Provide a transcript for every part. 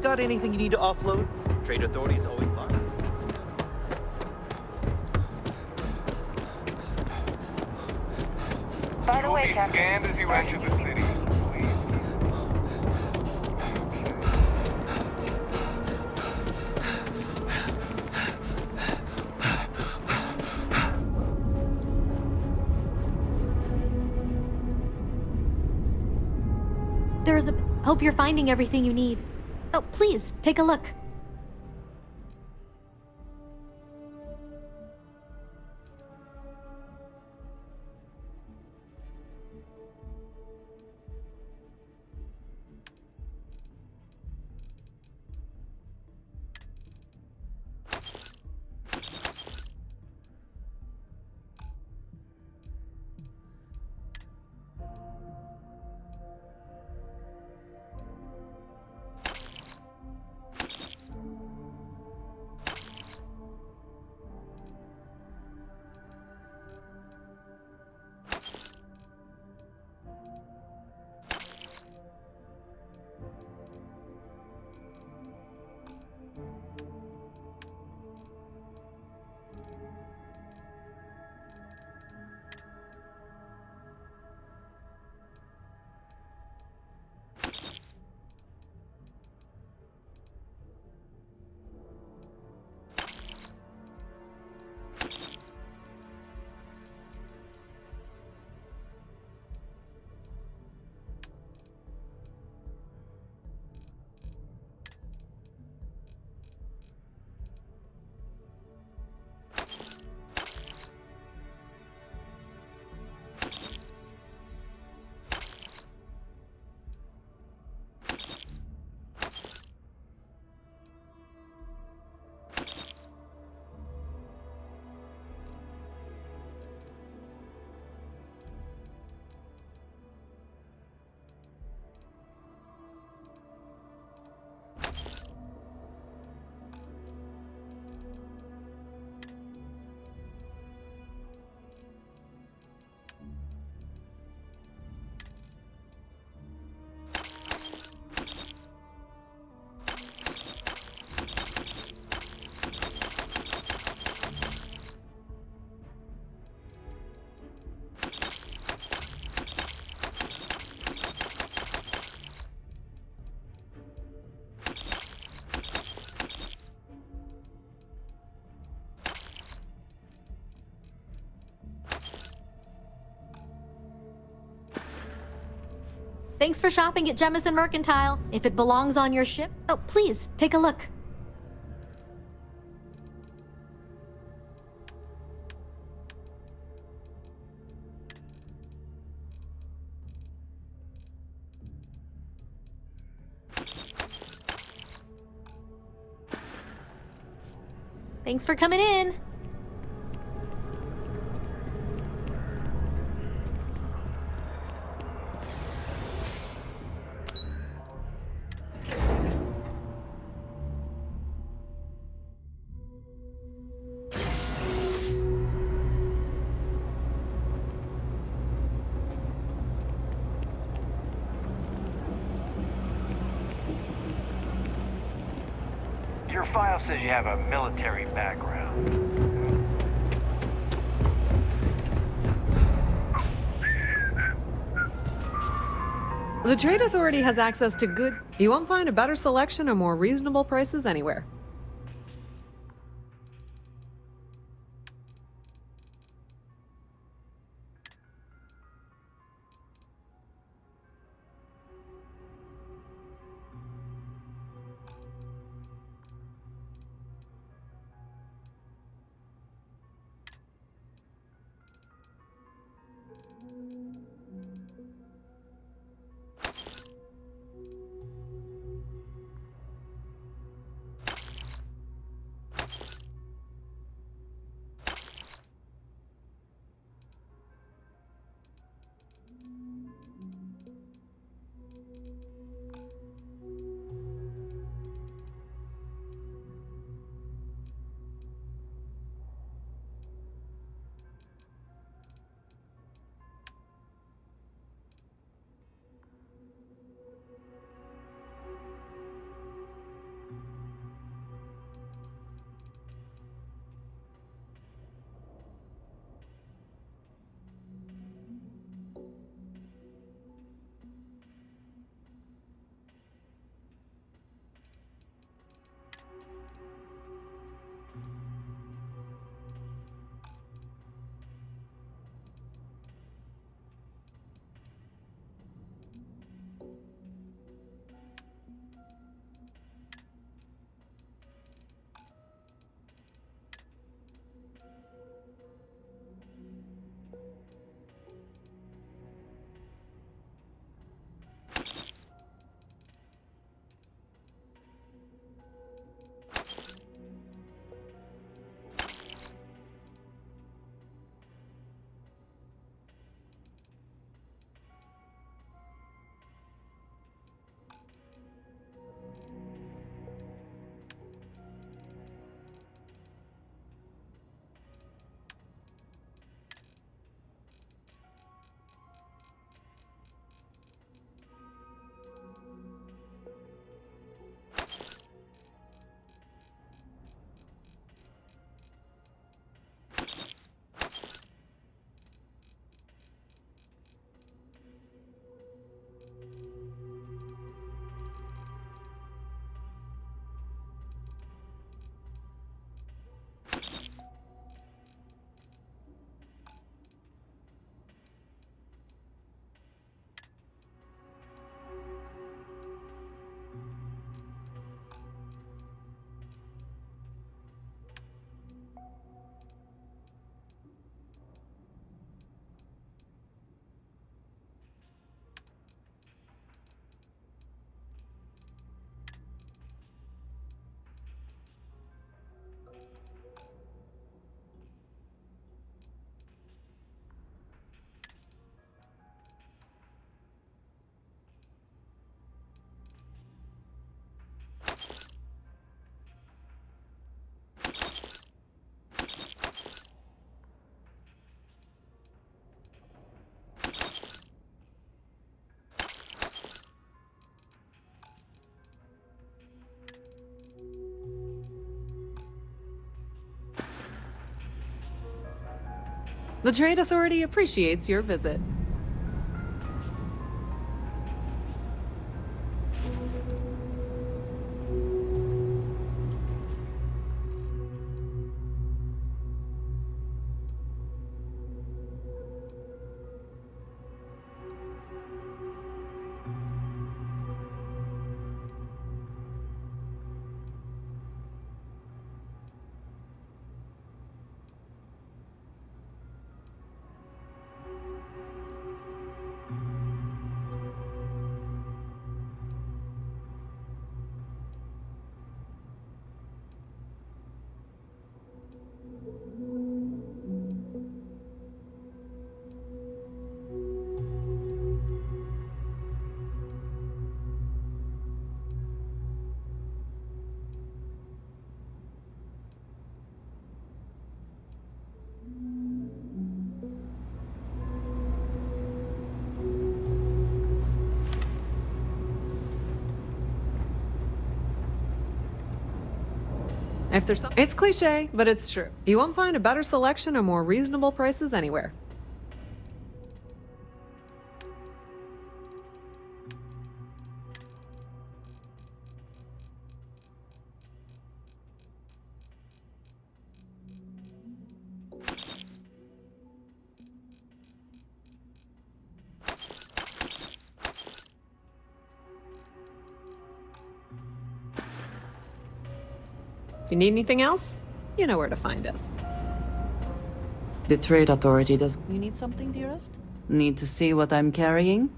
Got anything you need to offload? Trade authorities always fine. By the way, You will be Captain, scanned as you enter the city. Hope you're finding everything you need. Oh, please, take a look. Thanks for shopping at Jemison Mercantile. If it belongs on your ship, oh, please, take a look. Thanks for coming in. Your file says you have a military background. The Trade Authority has access to goods. You won't find a better selection or more reasonable prices anywhere. The Trade Authority appreciates your visit. If there's some, it's cliche, but it's true. You won't find a better selection or more reasonable prices anywhere. If you need anything else, you know where to find us. The Trade Authority does. You need something, dearest? Need to see what I'm carrying?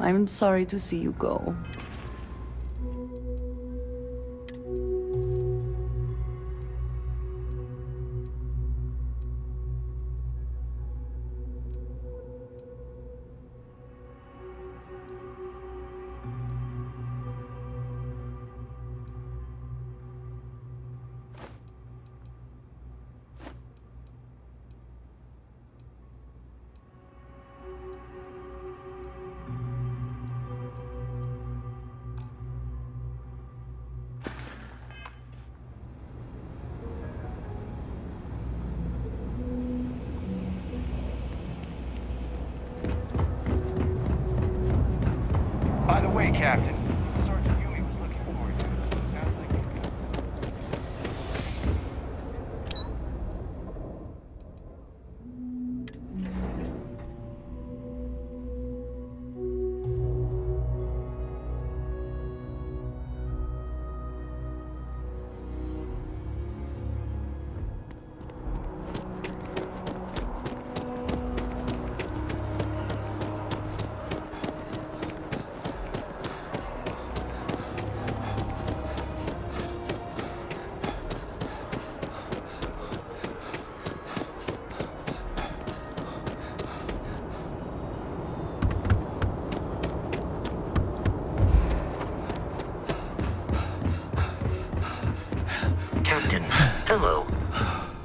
I'm sorry to see you go. By the way, Captain, Sergeant Yumi was looking for you. Sounds like Captain. Hello.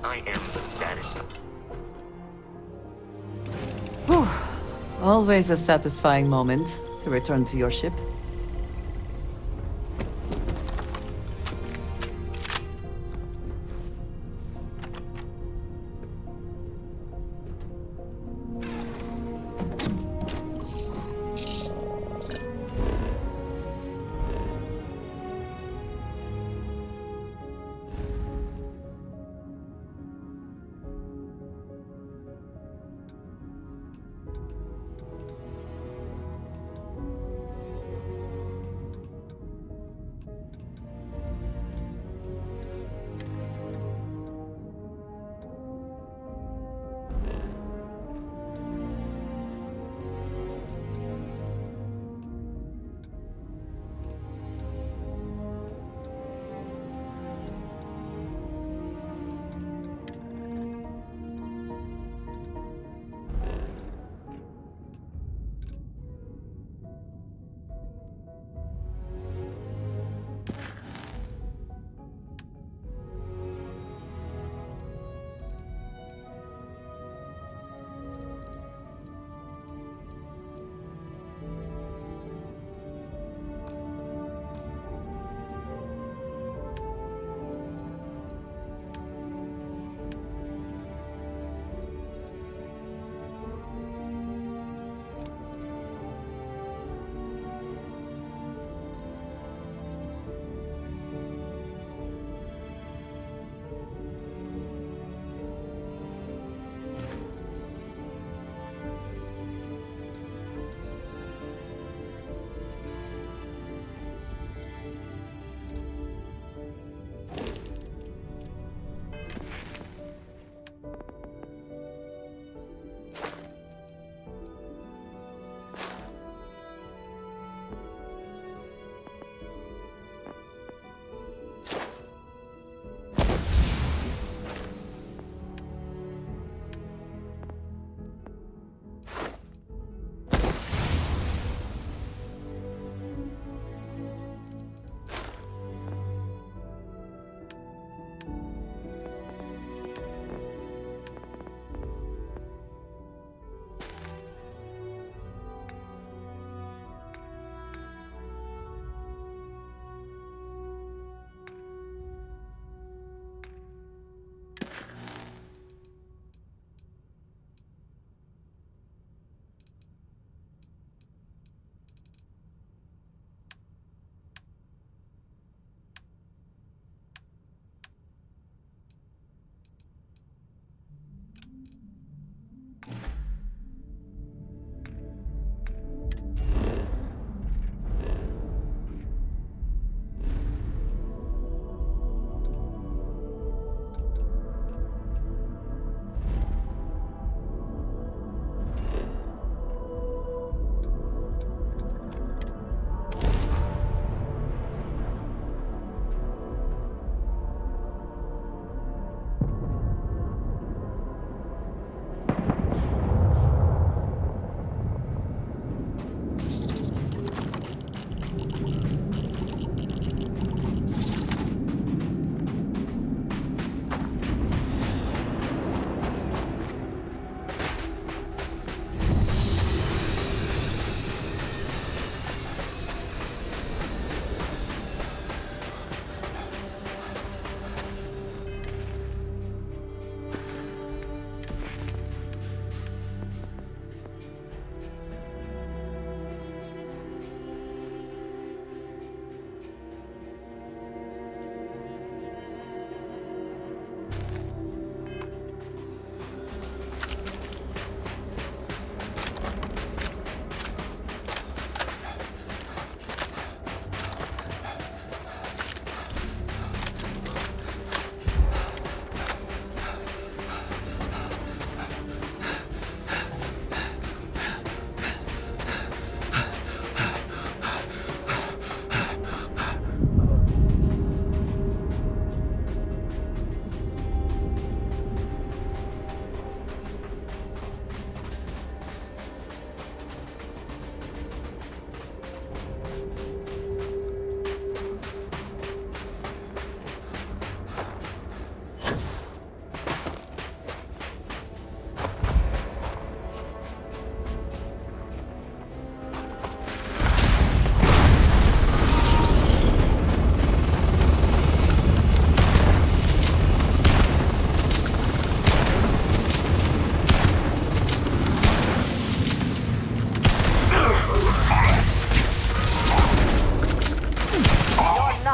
I am Madison. Whew. Always a satisfying moment to return to your ship.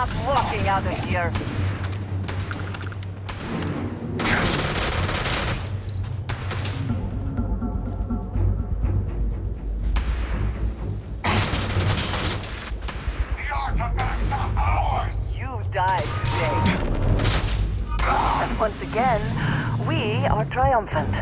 not walking out of here. The artifacts are ours! You died today. And once again, we are triumphant.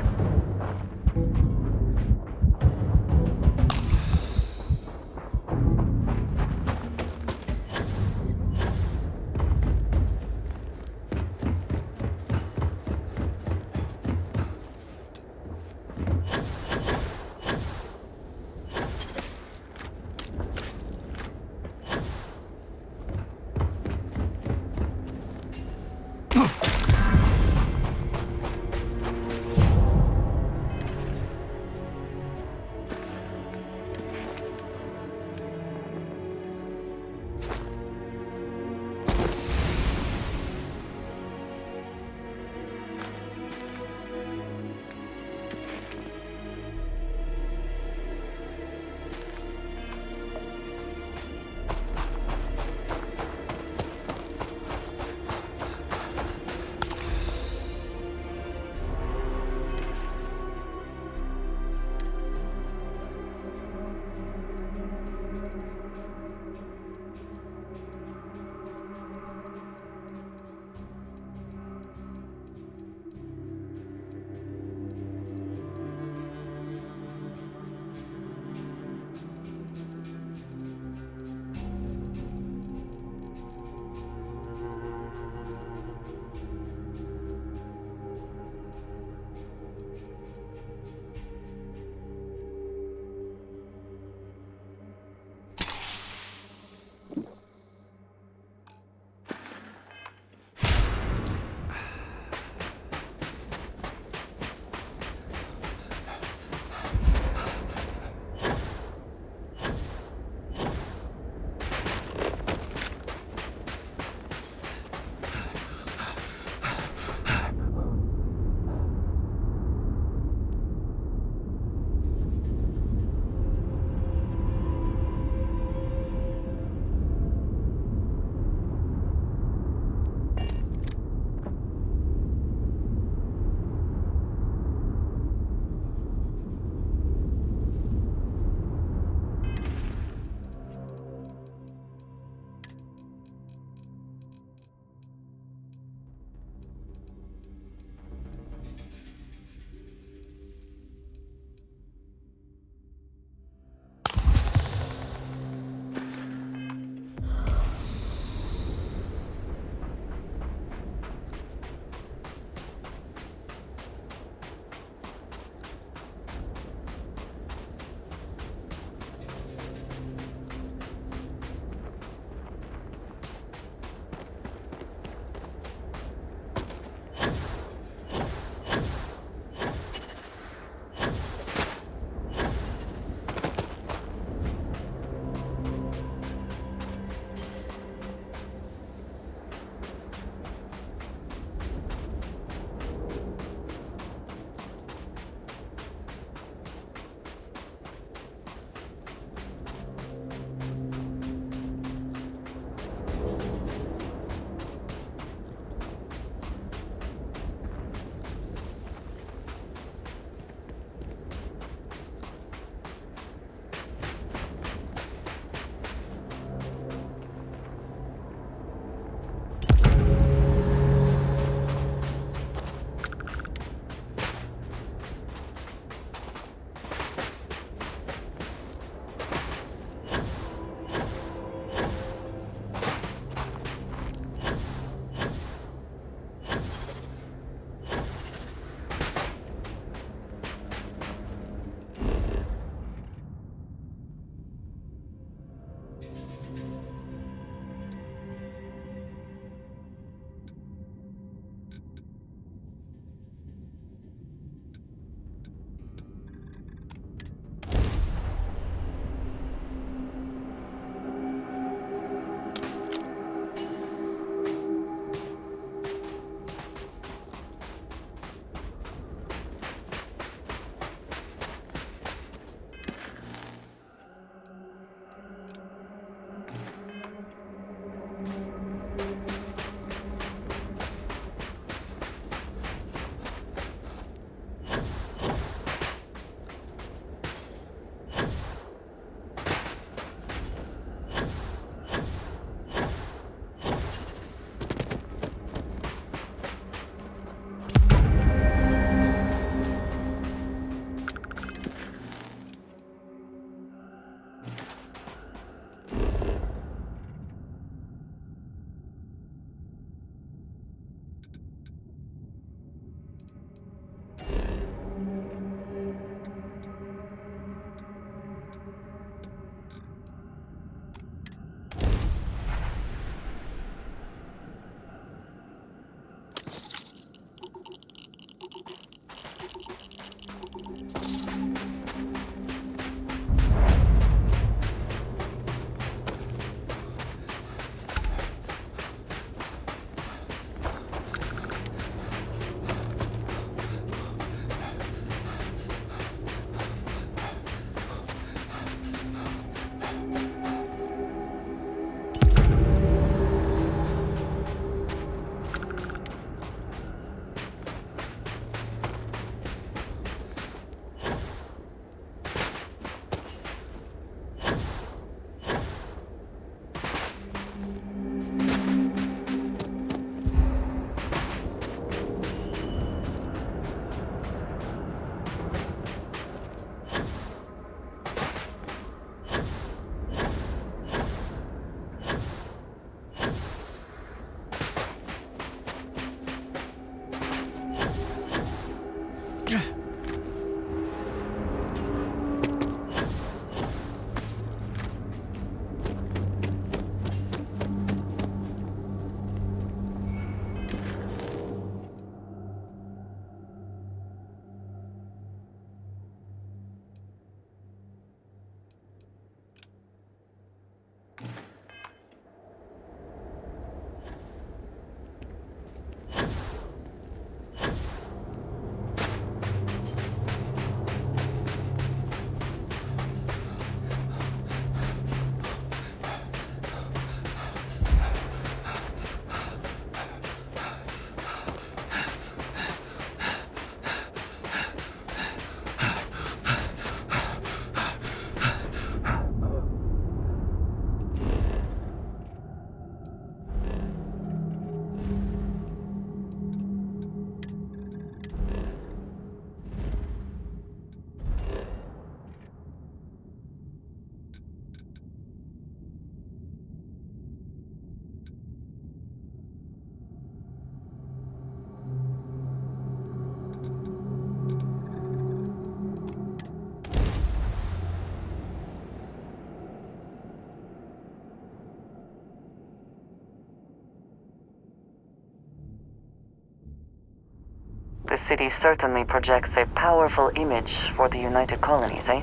The city certainly projects a powerful image for the United Colonies, eh?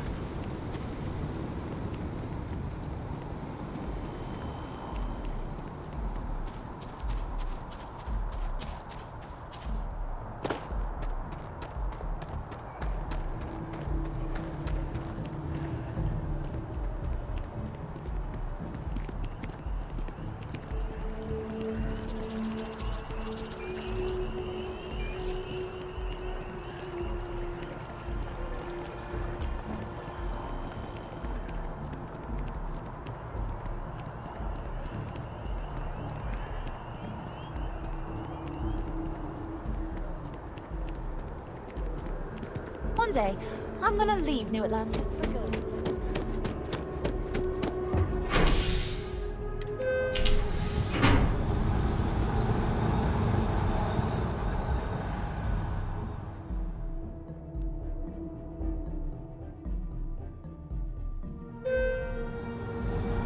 One day, I'm gonna leave New Atlantis for good.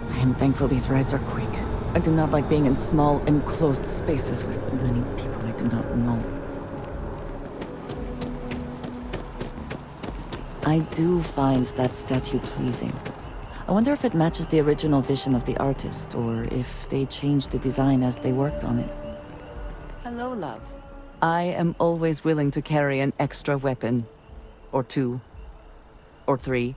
I am thankful these rides are quick. I do not like being in small, enclosed spaces with many people I do not know. I do find that statue pleasing. I wonder if it matches the original vision of the artist, or if they changed the design as they worked on it. Hello, love. I am always willing to carry an extra weapon. Or two. Or three.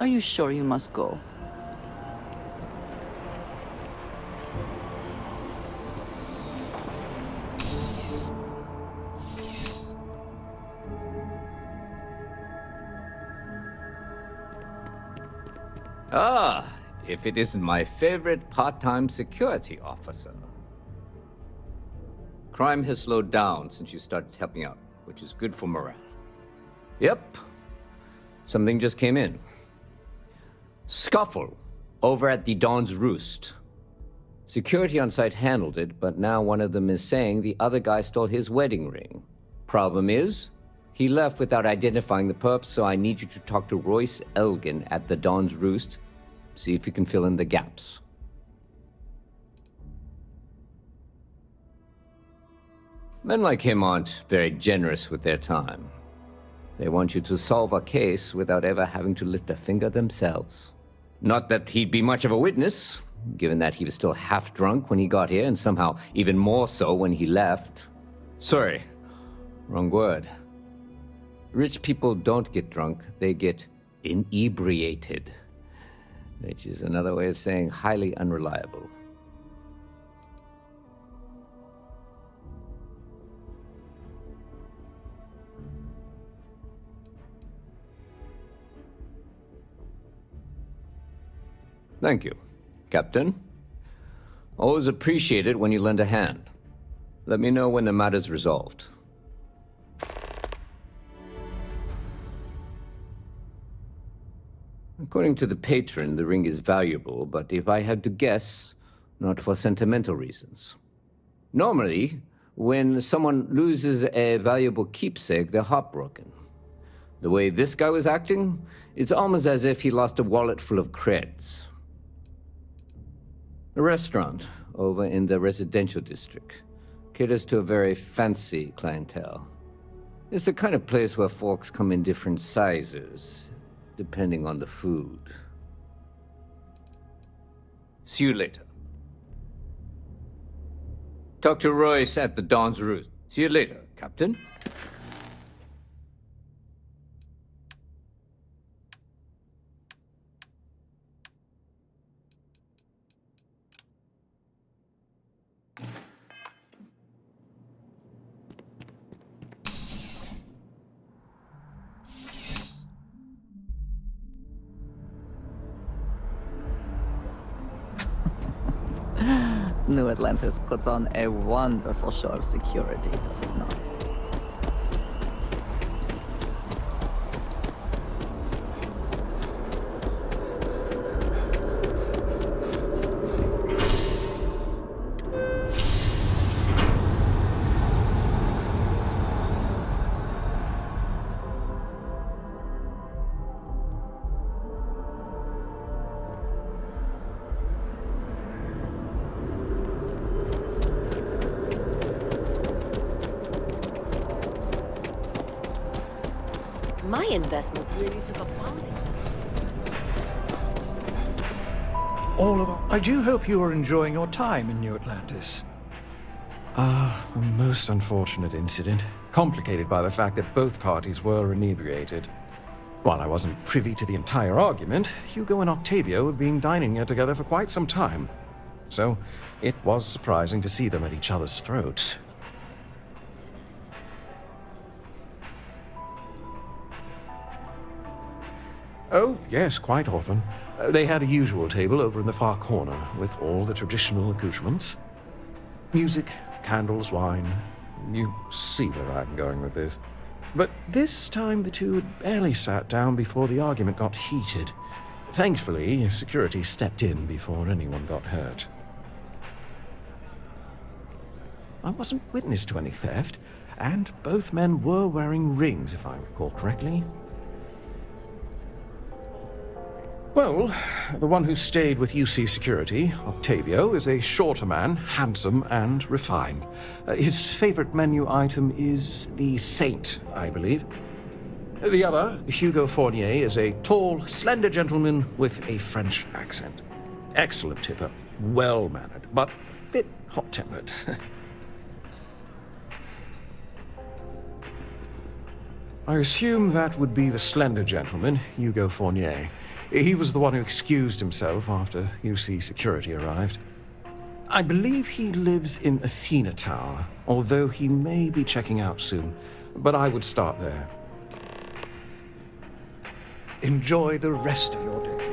Are you sure you must go? Ah, if it isn't my favorite part-time security officer. Crime has slowed down since you started helping out, which is good for morale. Yep. Something just came in. Scuffle over at the Dawn's Roost. Security on site handled it, but now one of them is saying the other guy stole his wedding ring. Problem is, he left without identifying the perp, so I need you to talk to Royce Elgin at the Dawn's Roost. See if you can fill in the gaps. Men like him aren't very generous with their time. They want you to solve a case without ever having to lift a finger themselves. Not that he'd be much of a witness, given that he was still half drunk when he got here, and somehow even more so when he left. Sorry, wrong word. Rich people don't get drunk, they get inebriated. Which is another way of saying highly unreliable. Thank you, Captain. Always appreciate it when you lend a hand. Let me know when the matter's resolved. According to the patron, the ring is valuable, but if I had to guess, not for sentimental reasons. Normally, when someone loses a valuable keepsake, they're heartbroken. The way this guy was acting, it's almost as if he lost a wallet full of creds. A restaurant over in the residential district caters to a very fancy clientele. It's the kind of place where folks come in different sizes, depending on the food. See you later. Talk to Royce at the Dawn's Roost. See you later, Captain. New Atlantis puts on a wonderful show of security, does it not? My investments really took a pounding. Oliver, I do hope you are enjoying your time in New Atlantis. A most unfortunate incident, complicated by the fact that both parties were inebriated. While I wasn't privy to the entire argument, Hugo and Octavio have been dining here together for quite some time. So, it was surprising to see them at each other's throats. Oh, yes, quite often. They had a usual table over in the far corner, with all the traditional accoutrements. Music, candles, wine. You see where I'm going with this. But this time the two had barely sat down before the argument got heated. Thankfully, security stepped in before anyone got hurt. I wasn't witness to any theft, and both men were wearing rings, if I recall correctly. Well, the one who stayed with UC Security, Octavio, is a shorter man, handsome and refined. His favorite menu item is the Saint, I believe. The other, Hugo Fournier, is a tall, slender gentleman with a French accent. Excellent tipper, well-mannered, but a bit hot-tempered. I assume that would be the slender gentleman, Hugo Fournier. He was the one who excused himself after UC Security arrived. I believe he lives in Athena Tower, although he may be checking out soon. But I would start there. Enjoy the rest of your day.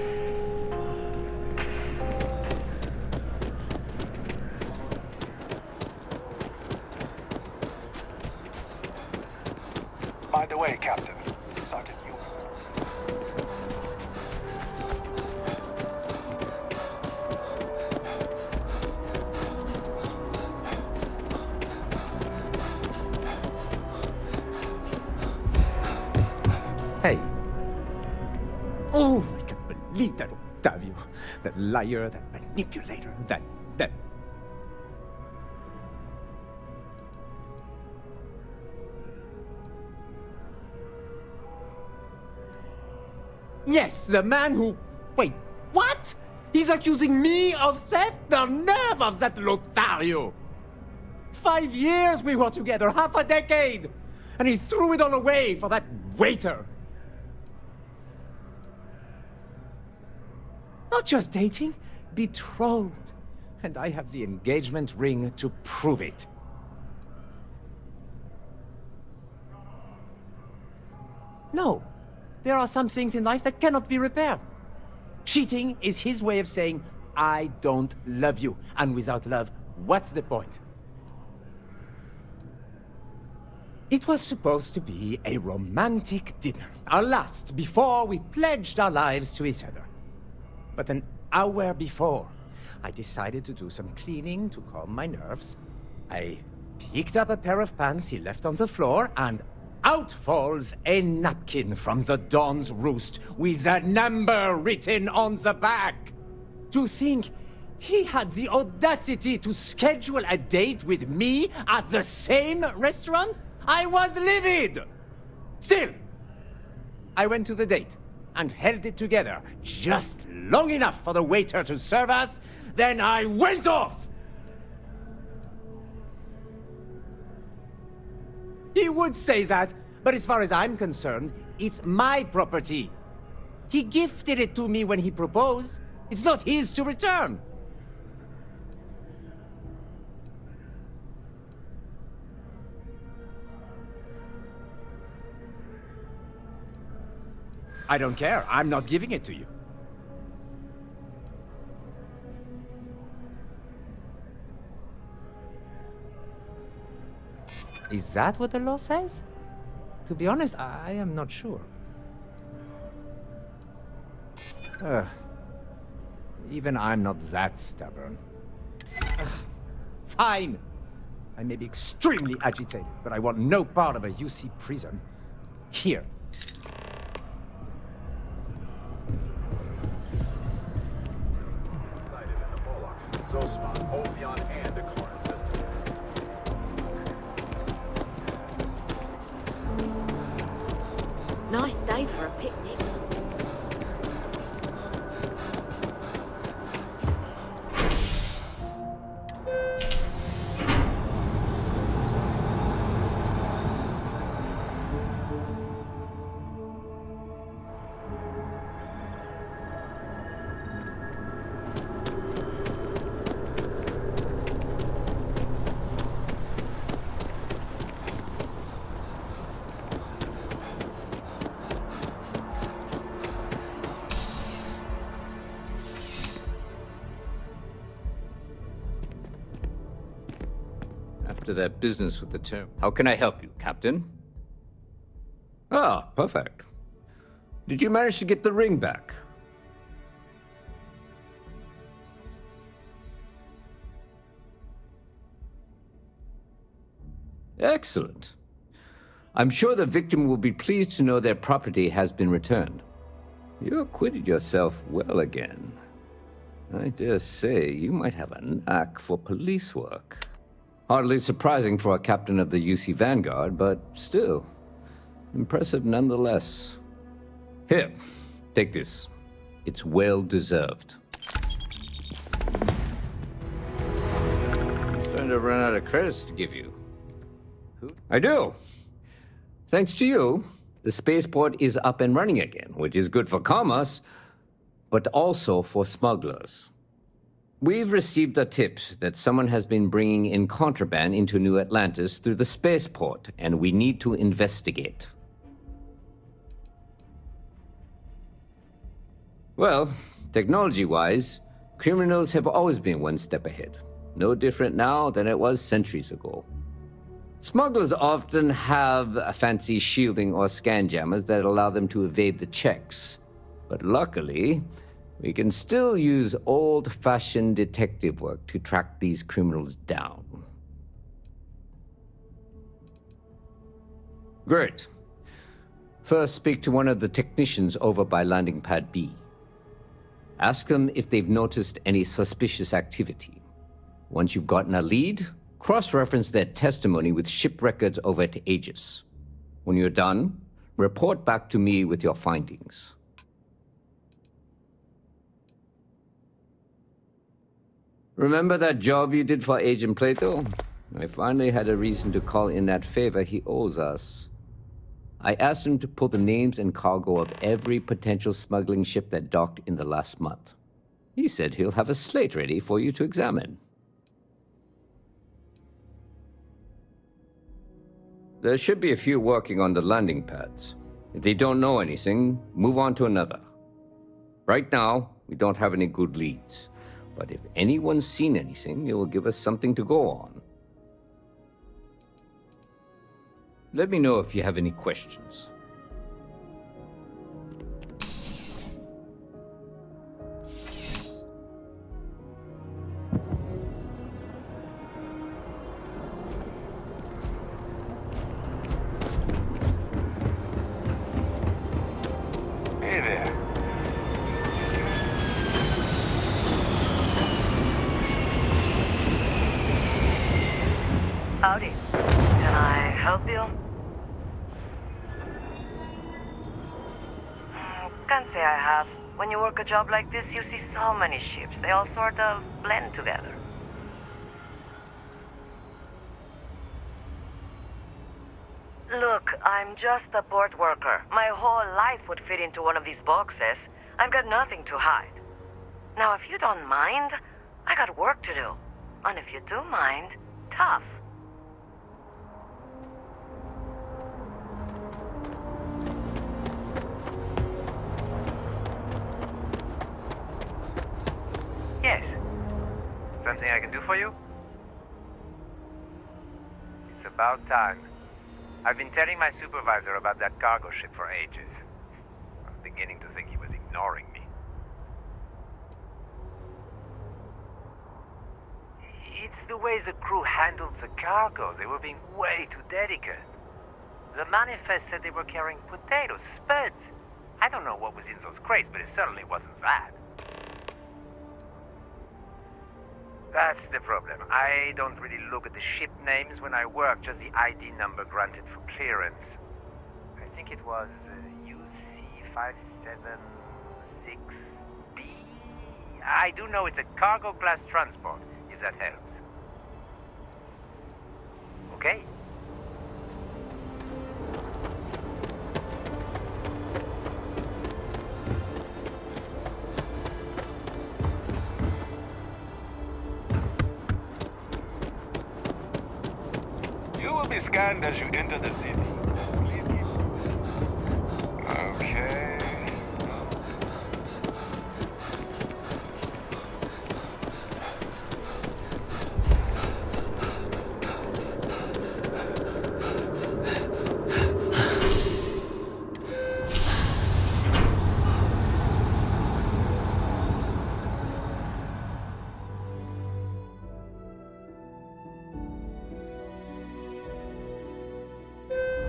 By the way, Captain, Sergeant Yu. Hey. Oh, I can't believe that Octavio. That liar, that manipulator, that... Yes, the man who... Wait, what? He's accusing me of theft? The nerve of that Lothario! 5 years we were together, half a decade! And he threw it all away for that waiter! Not just dating, betrothed. And I have the engagement ring to prove it. No. There are some things in life that cannot be repaired. Cheating is his way of saying, I don't love you. And without love, what's the point? It was supposed to be a romantic dinner. Our last, before we pledged our lives to each other. But an hour before, I decided to do some cleaning to calm my nerves. I picked up a pair of pants he left on the floor, and out falls a napkin from the Dawn's Roost with a number written on the back. To think he had the audacity to schedule a date with me at the same restaurant? I was livid! Still, I went to the date and held it together just long enough for the waiter to serve us, then I went off! He would say that, but as far as I'm concerned, it's my property. He gifted it to me when he proposed. It's not his to return. I don't care. I'm not giving it to you. Is that what the law says? To be honest, I am not sure. Even I'm not that stubborn. Fine. I may be extremely agitated, but I want no part of a UC prison. Here. Not Nice day for a picnic. After that business with the term. How can I help you, Captain? Ah, perfect. Did you manage to get the ring back? Excellent. I'm sure the victim will be pleased to know their property has been returned. You acquitted yourself well again. I dare say you might have a knack for police work. Hardly surprising for a captain of the UC Vanguard, but still, impressive nonetheless. Here, take this. It's well deserved. I'm starting to run out of credits to give you. I do. Thanks to you, the spaceport is up and running again, which is good for commerce, but also for smugglers. We've received a tip that someone has been bringing in contraband into New Atlantis through the spaceport, and we need to investigate. Well, technology-wise, criminals have always been one step ahead. No different now than it was centuries ago. Smugglers often have a fancy shielding or scan jammers that allow them to evade the checks. But luckily, we can still use old-fashioned detective work to track these criminals down. Great. First, speak to one of the technicians over by Landing Pad B. Ask them if they've noticed any suspicious activity. Once you've gotten a lead, cross-reference their testimony with ship records over at Aegis. When you're done, report back to me with your findings. Remember that job you did for Agent Plato? I finally had a reason to call in that favor he owes us. I asked him to pull the names and cargo of every potential smuggling ship that docked in the last month. He said he'll have a slate ready for you to examine. There should be a few working on the landing pads. If they don't know anything, move on to another. Right now, we don't have any good leads. But if anyone's seen anything, it will give us something to go on. Let me know if you have any questions. Hey there. Howdy. Can I help you? Can't say I have. When you work a job like this, you see so many ships. They all sort of blend together. Look, I'm just a port worker. My whole life would fit into one of these boxes. I've got nothing to hide. Now, if you don't mind, I got work to do. And if you do mind, tough. Yes. Something I can do for you? It's about time. I've been telling my supervisor about that cargo ship for ages. I was beginning to think he was ignoring me. It's the way the crew handled the cargo. They were being way too delicate. The manifest said they were carrying potatoes, spuds. I don't know what was in those crates, but it certainly wasn't that. That's the problem. I don't really look at the ship names when I work, just the ID number granted for clearance. I think it was 576B. I do know it's a cargo class transport, if that helps. Okay? You will be scanned as you enter the city. Okay.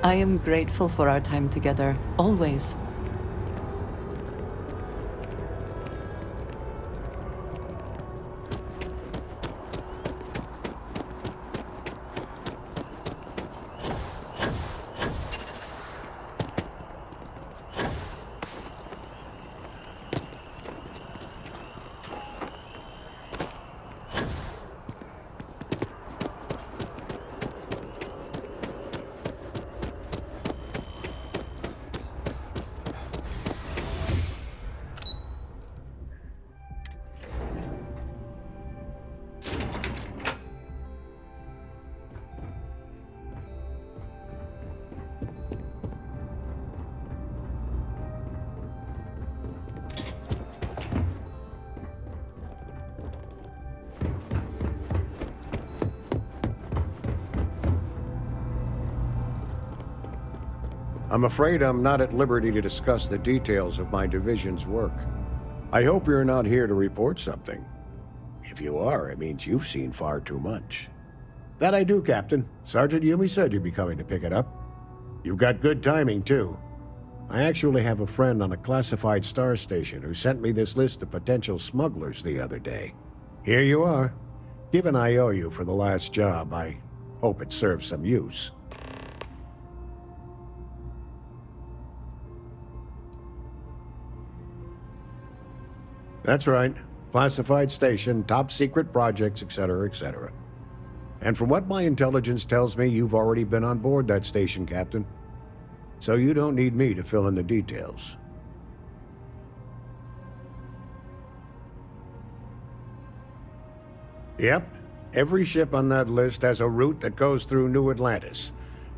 I am grateful for our time together, always. I'm afraid I'm not at liberty to discuss the details of my division's work. I hope you're not here to report something. If you are, it means you've seen far too much. That I do, Captain. Sergeant Yumi said you'd be coming to pick it up. You've got good timing, too. I actually have a friend on a classified star station who sent me this list of potential smugglers the other day. Here you are. Given I owe you for the last job, I hope it serves some use. That's right. Classified station, top secret projects, etc., etc. And from what my intelligence tells me, you've already been on board that station, Captain. So you don't need me to fill in the details. Yep. Every ship on that list has a route that goes through New Atlantis.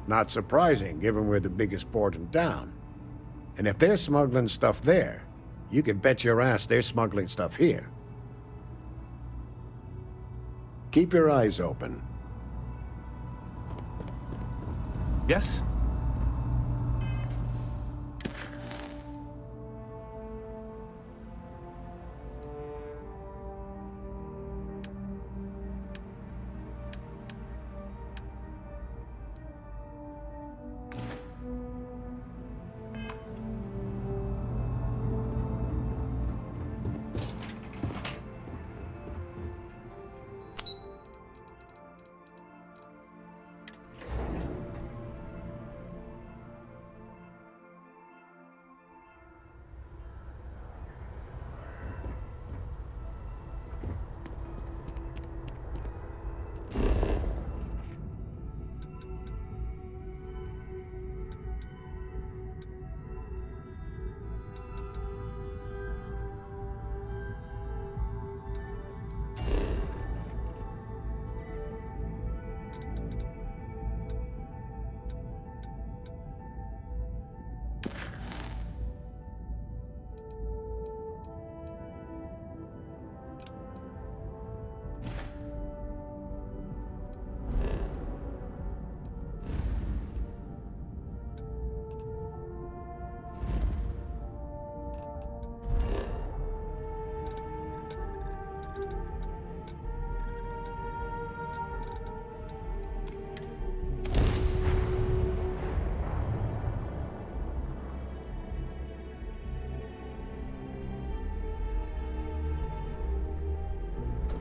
Not surprising, given we're the biggest port in town. And if they're smuggling stuff there, you can bet your ass they're smuggling stuff here. Keep your eyes open. Yes?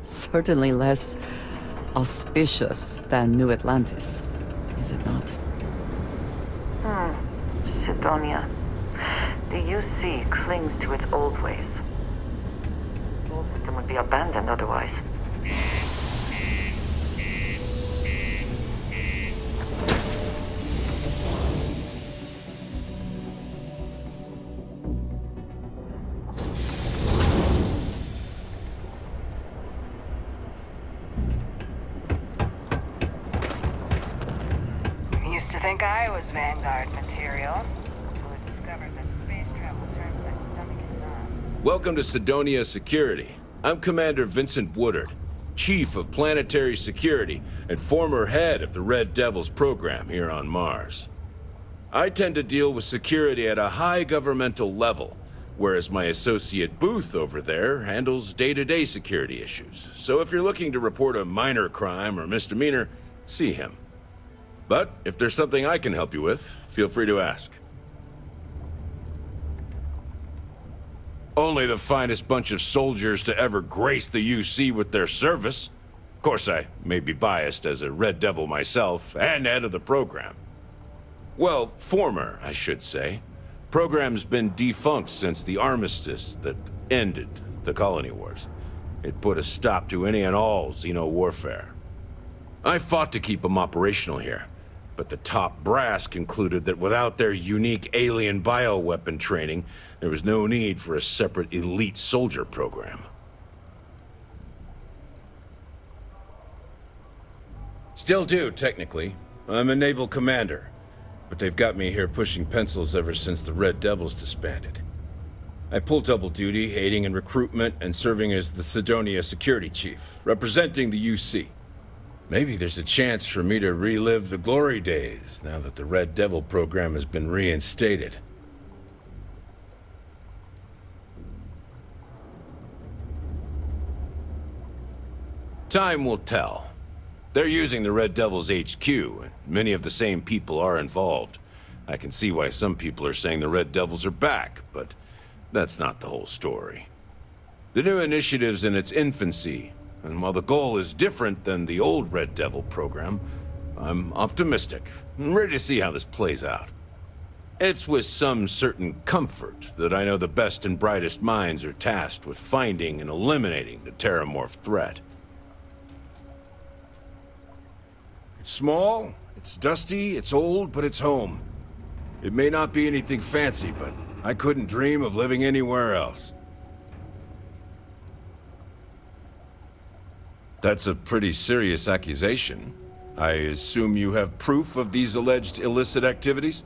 Certainly less auspicious than New Atlantis, is it not? Sidonia. The UC clings to its old ways. The whole system would be abandoned otherwise. Used to think I was Vanguard material, until I discovered that space travel turns my stomach in knots. Welcome to Sidonia Security. I'm Commander Vincent Woodard, Chief of Planetary Security and former head of the Red Devils program here on Mars. I tend to deal with security at a high governmental level, whereas my associate Booth over there handles day-to-day security issues. So if you're looking to report a minor crime or misdemeanor, see him. But if there's something I can help you with, feel free to ask. Only the finest bunch of soldiers to ever grace the UC with their service. Of course, I may be biased as a Red Devil myself, and head of the program. Well, former, I should say. Program's been defunct since the armistice that ended the colony wars. It put a stop to any and all Xeno warfare. I fought to keep them operational here, but the top brass concluded that without their unique alien bioweapon training, there was no need for a separate elite soldier program. Still do, technically. I'm a naval commander, but they've got me here pushing pencils ever since the Red Devils disbanded. I pull double duty, aiding in recruitment and serving as the Sidonia Security Chief, representing the UC. Maybe there's a chance for me to relive the glory days now that the Red Devil program has been reinstated. Time will tell. They're using the Red Devil's HQ, and many of the same people are involved. I can see why some people are saying the Red Devils are back, but that's not the whole story. The new initiative's in its infancy, and while the goal is different than the old Red Devil program, I'm optimistic and ready to see how this plays out. It's with some certain comfort that I know the best and brightest minds are tasked with finding and eliminating the Terramorph threat. It's small, it's dusty, it's old, but it's home. It may not be anything fancy, but I couldn't dream of living anywhere else. That's a pretty serious accusation. I assume you have proof of these alleged illicit activities?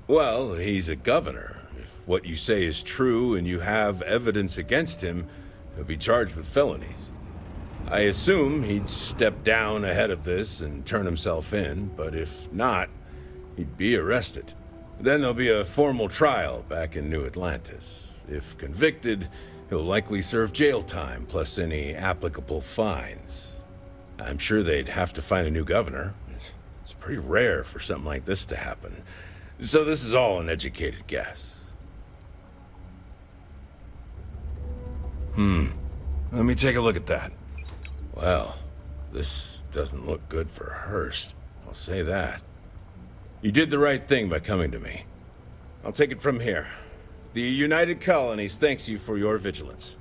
Well, he's a governor. If what you say is true and you have evidence against him, he'll be charged with felonies. I assume he'd step down ahead of this and turn himself in, but if not, he'd be arrested. Then there'll be a formal trial back in New Atlantis. If convicted, he'll likely serve jail time, plus any applicable fines. I'm sure they'd have to find a new governor. It's pretty rare for something like this to happen. So this is all an educated guess. Let me take a look at that. Well, this doesn't look good for Hurst. I'll say that. You did the right thing by coming to me. I'll take it from here. The United Colonies thanks you for your vigilance.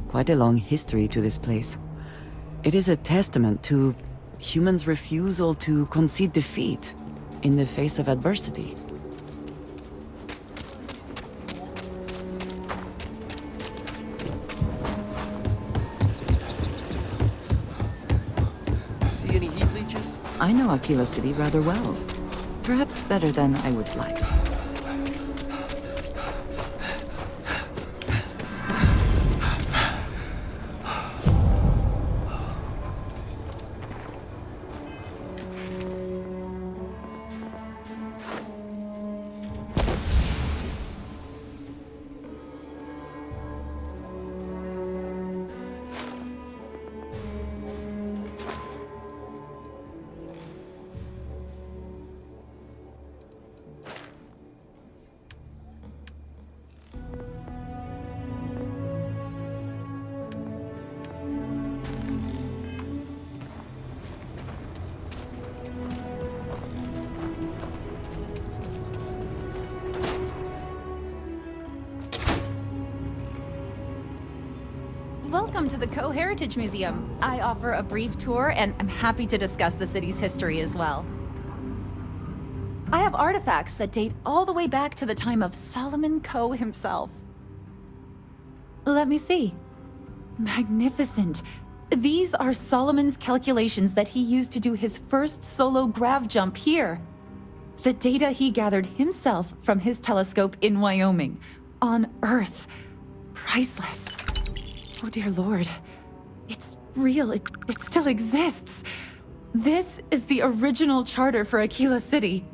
Quite a long history to this place. It is a testament to humans' refusal to concede defeat in the face of adversity. See any heat leeches? I know Aquila City rather well. Perhaps better than I would like. Welcome to the Co-Heritage Museum. I offer a brief tour, and I'm happy to discuss the city's history as well. I have artifacts that date all the way back to the time of Solomon Coe himself. Let me see. Magnificent. These are Solomon's calculations that he used to do his first solo grav jump here. The data he gathered himself from his telescope in Wyoming, on Earth. Priceless. Oh dear Lord. It's real. It still exists. This is the original charter for Aquila City.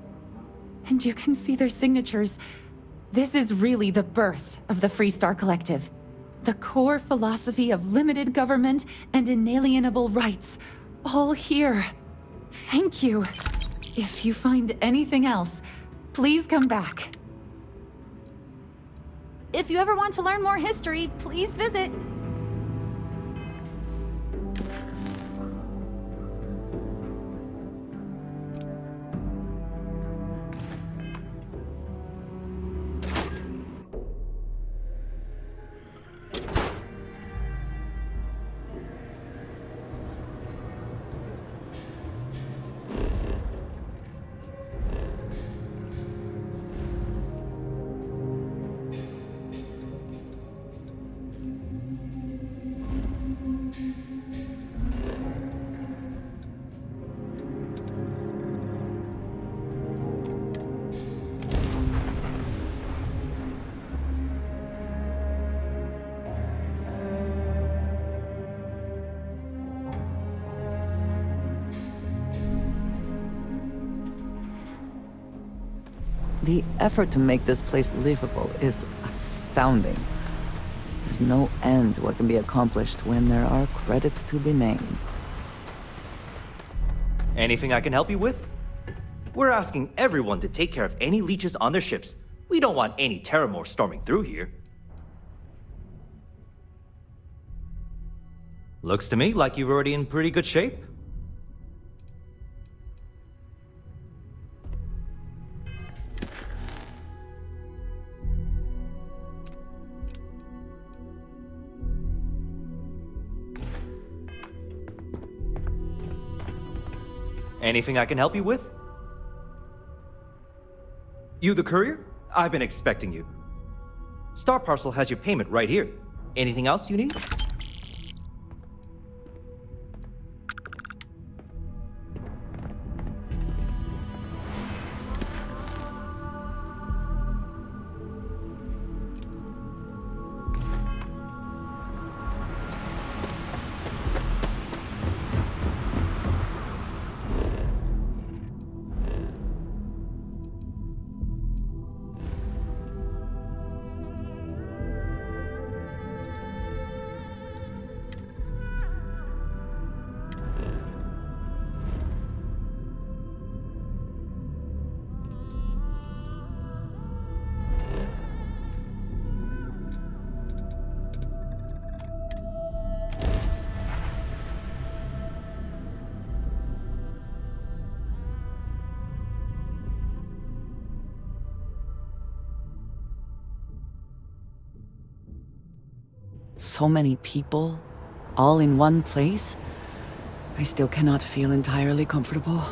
And you can see their signatures. This is really the birth of the Free Star Collective. The core philosophy of limited government and inalienable rights. All here. Thank you. If you find anything else, please come back. If you ever want to learn more history, please visit. The effort to make this place livable is astounding. There's no end to what can be accomplished when there are credits to be made. Anything I can help you with? We're asking everyone to take care of any leeches on their ships. We don't want any Terramore storming through here. Looks to me like you're already in pretty good shape. Anything I can help you with? You the courier? I've been expecting you. Star Parcel has your payment right here. Anything else you need? So many people, all in one place. I still cannot feel entirely comfortable.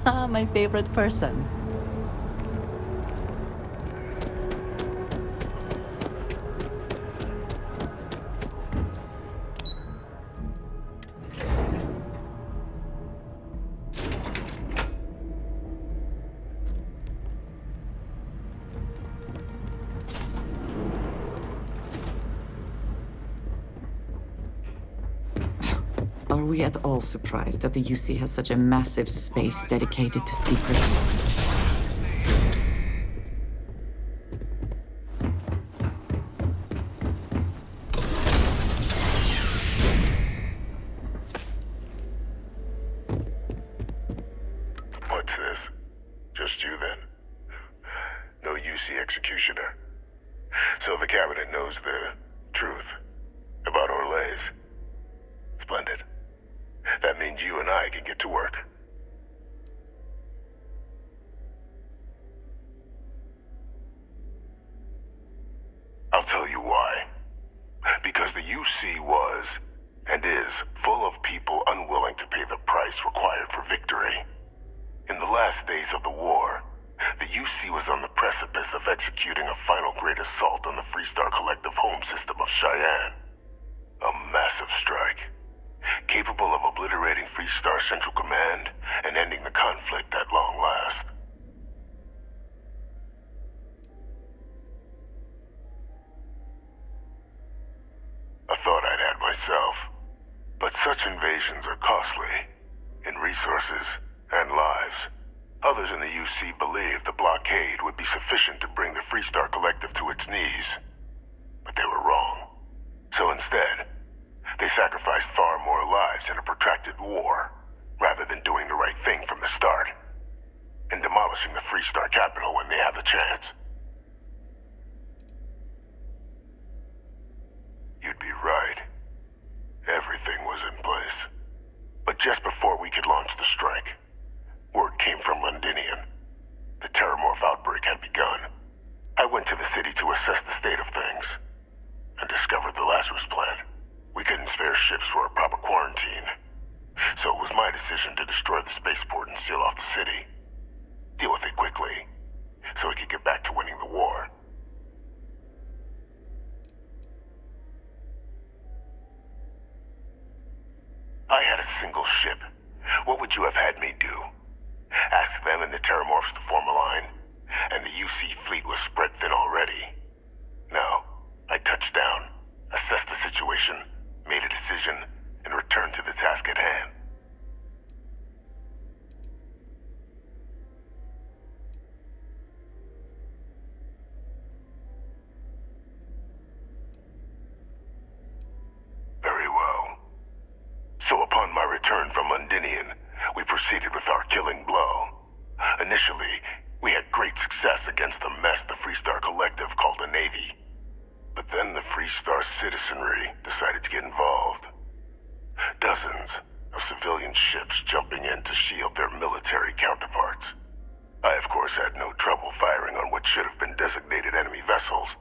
My favorite person. Are we at all surprised that the UC has such a massive space dedicated to secrets? What's this? Just you then? No UC executioner. So the cabinet knows the truth about Orlais. Splendid. That means you and I can get to work. I'll tell you why. Because the UC was, and is, full of people unwilling to pay the price required for victory. In the last days of the war, the UC was on the precipice of executing a final great assault on the Freestar Collective home system of Cheyenne. A massive strike, capable of obliterating Freestar Central Command and ending the conflict at long last. I thought I'd had myself, but such invasions are costly, in resources and lives. Others in the UC believed the blockade would be sufficient to bring the Freestar Collective to its knees, but they were wrong. So instead, they sacrificed far more lives in a protracted war, rather than doing the right thing from the start, and demolishing the Freestar capital when they had the chance. You'd be right. Everything was in place. But just before we could launch the strike, word came from Londinian. The Terramorph outbreak had begun. I went to the city to assess the state of things, and discovered the Lazarus plant. We couldn't spare ships for a proper quarantine, so it was my decision to destroy the spaceport and seal off the city. Deal with it quickly, so we could get back to winning the war. I had a single ship. What would you have had me do? Ask them and the Terramorphs to form a line, and the UC fleet was spread thin already. No, I touched down, assessed the situation, made a decision, and returned to the task at hand. Very well. So upon my return from Londinian, we proceeded with our killing blow. Initially, we had great success against the mess the Freestar Collective called a Navy. But then the Freestar citizenry decided to get involved. Dozens of civilian ships jumping in to shield their military counterparts. I, of course, had no trouble firing on what should have been designated enemy vessels.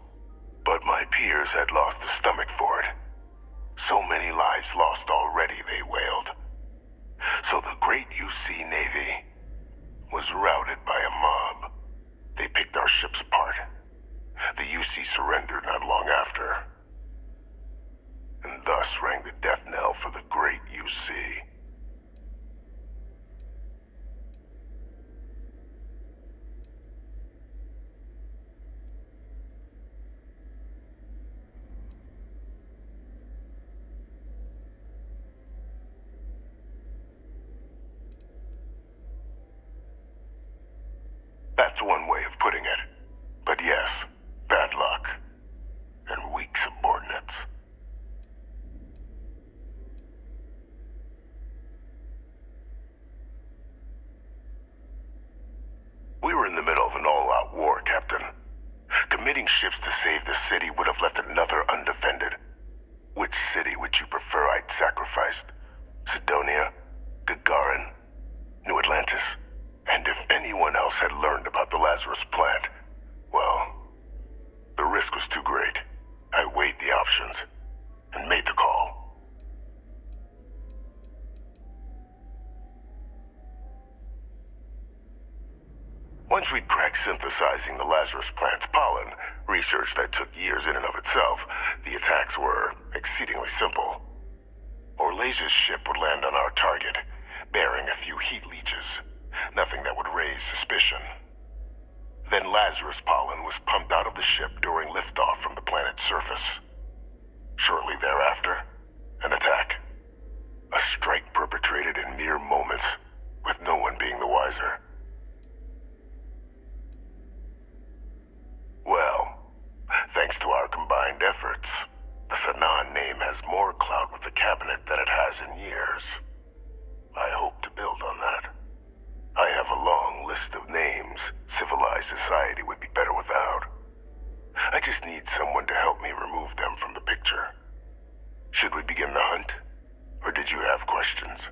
But my peers had lost the stomach for it. So many lives lost already, they wailed. So the great UC Navy was routed by a mob. They picked our ships apart. The UC surrendered not long after. And thus rang the death knell for the great UC. That's one way of putting it. But yes, bad luck. And weak subordinates. We were in the middle of an all-out war, Captain. Committing ships to save the city would have left another undefended. Which city would you prefer I'd sacrificed? Sidonia? Gagarin? New Atlantis? And if anyone else had learned about the Lazarus plant, well, the risk was too great. I weighed the options and made the call. we'd cracked synthesizing the Lazarus plant's pollen, research that took years in and of itself. The attacks were exceedingly simple. Orlaze's ship would land on our target, bearing a few heat leeches. Nothing that would raise suspicion. Then Lazarus pollen was pumped out of the ship during liftoff from the planet's surface. Shortly thereafter, an attack. A strike perpetrated in mere moments, with no one being the wiser. Well, thanks to our combined efforts, the Sanan name has more clout with the cabinet than it has in years. I hope to build on that. I have a long list of names civilized society would be better without. I just need someone to help me remove them from the picture. Should we begin the hunt? Or did you have questions?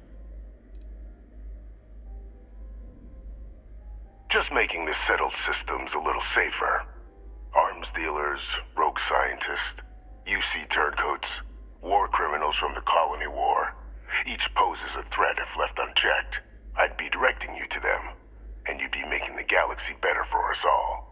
Just making the settled systems a little safer. Arms dealers, rogue scientists, UC turncoats, war criminals from the colony war. Each poses a threat if left unchecked. I'd be directing you to them, and you'd be making the galaxy better for us all.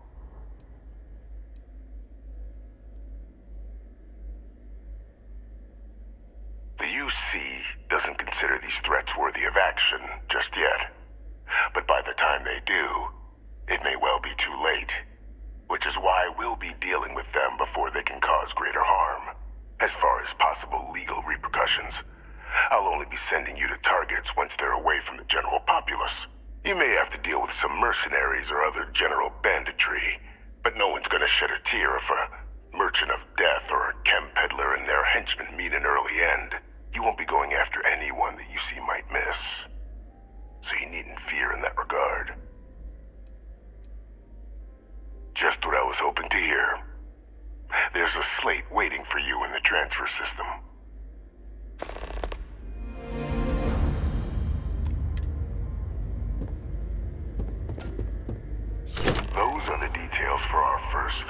The UC doesn't consider these threats worthy of action just yet. But by the time they do, it may well be too late. Which is why we'll be dealing with them before they can cause greater harm. As far as possible legal repercussions, I'll only be sending you to targets once they're away from the general populace. You may have to deal with some mercenaries or other general banditry, but no one's gonna shed a tear if a merchant of death or a chem peddler and their henchmen meet an early end. You won't be going after anyone that you see might miss. So you needn't fear in that regard. Just what I was hoping to hear. There's a slate waiting for you in the transfer system. Those are the details for our first,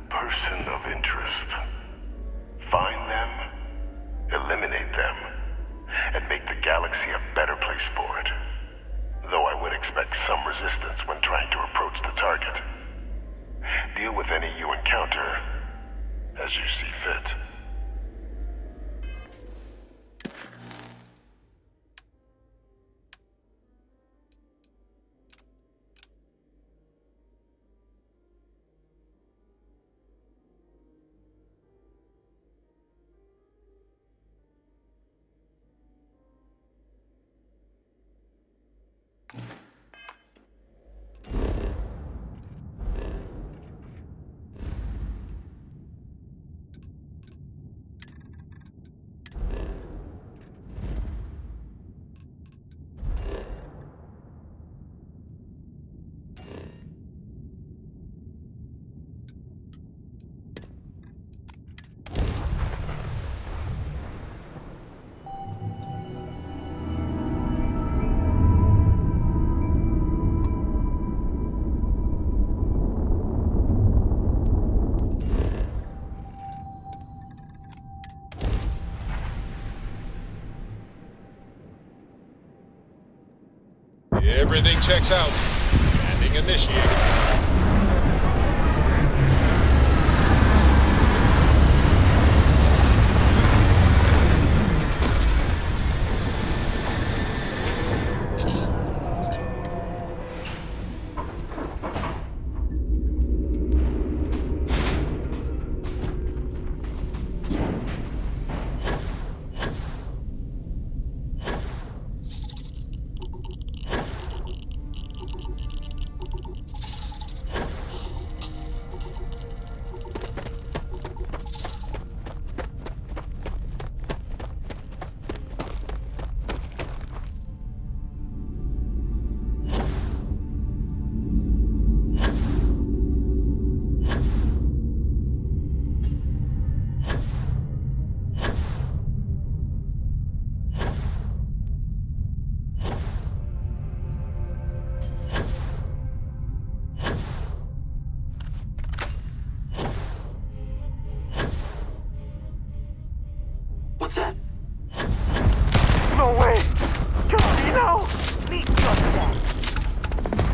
person of interest. Find them, eliminate them, and make the galaxy a better place for it. Though I would expect some resistance when trying to approach the target. Deal with any you encounter as you see fit. Everything checks out. Landing initiated. What's that? No way! Just me now! Meet just that!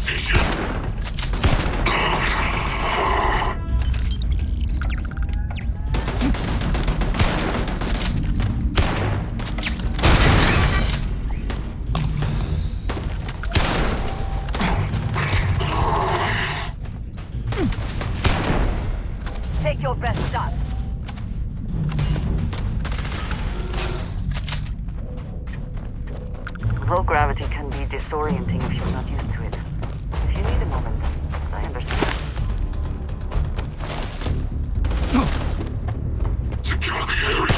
position. Take your best shot. Low gravity can be disorienting if you're not used to it. If you need a moment, I understand. Secure the area.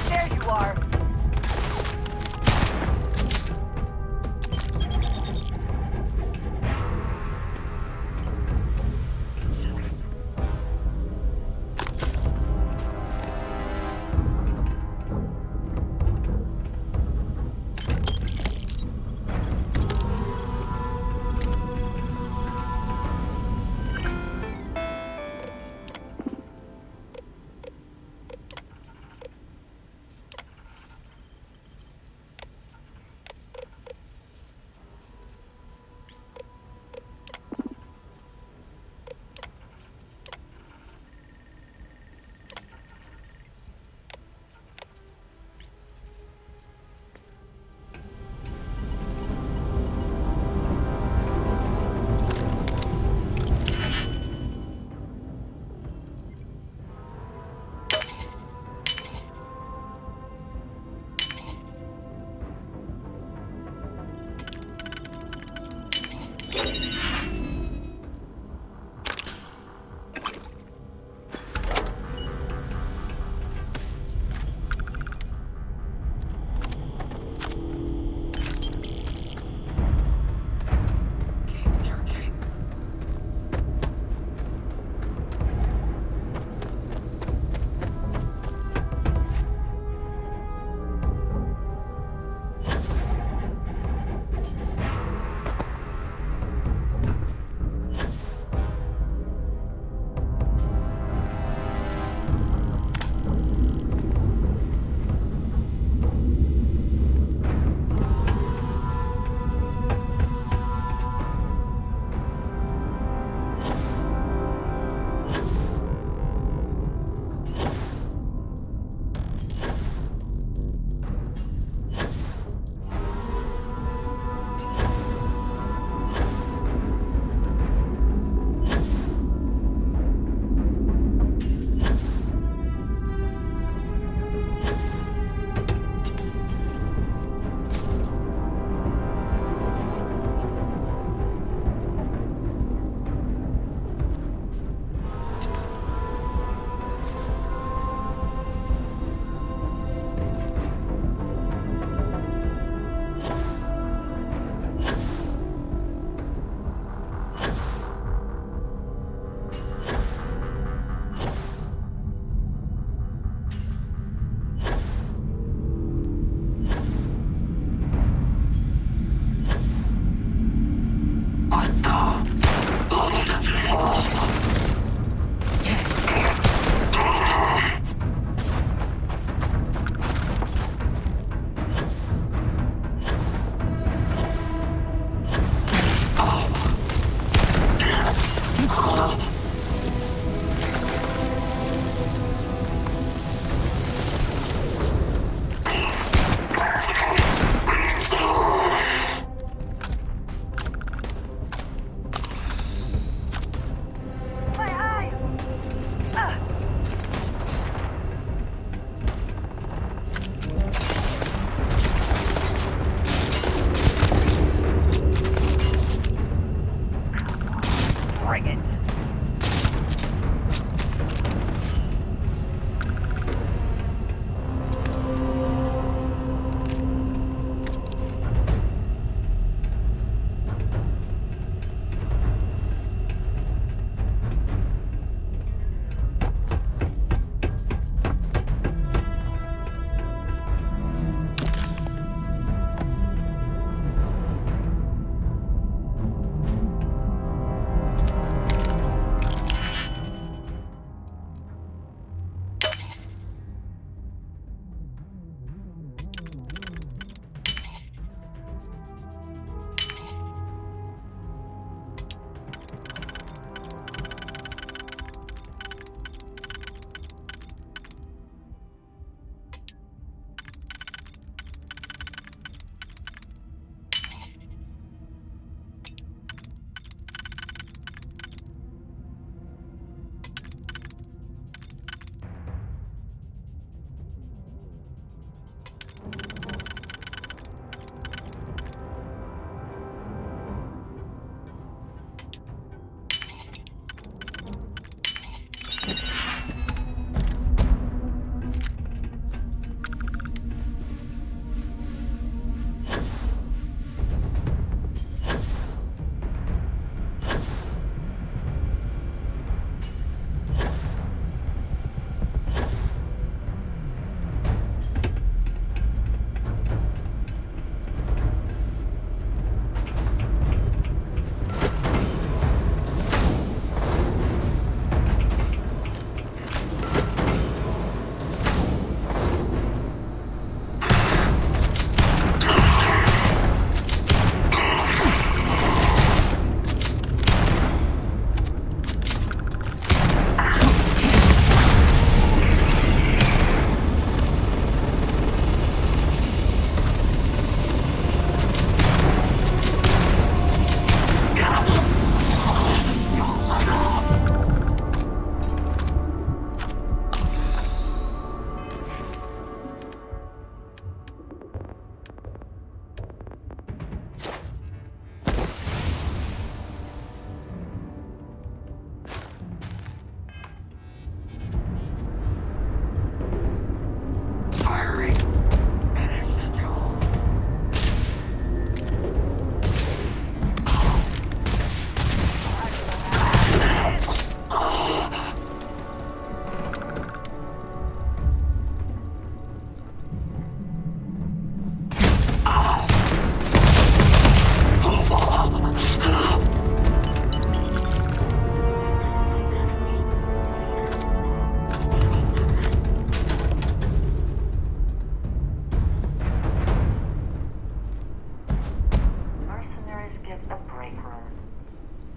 There you are. bring it.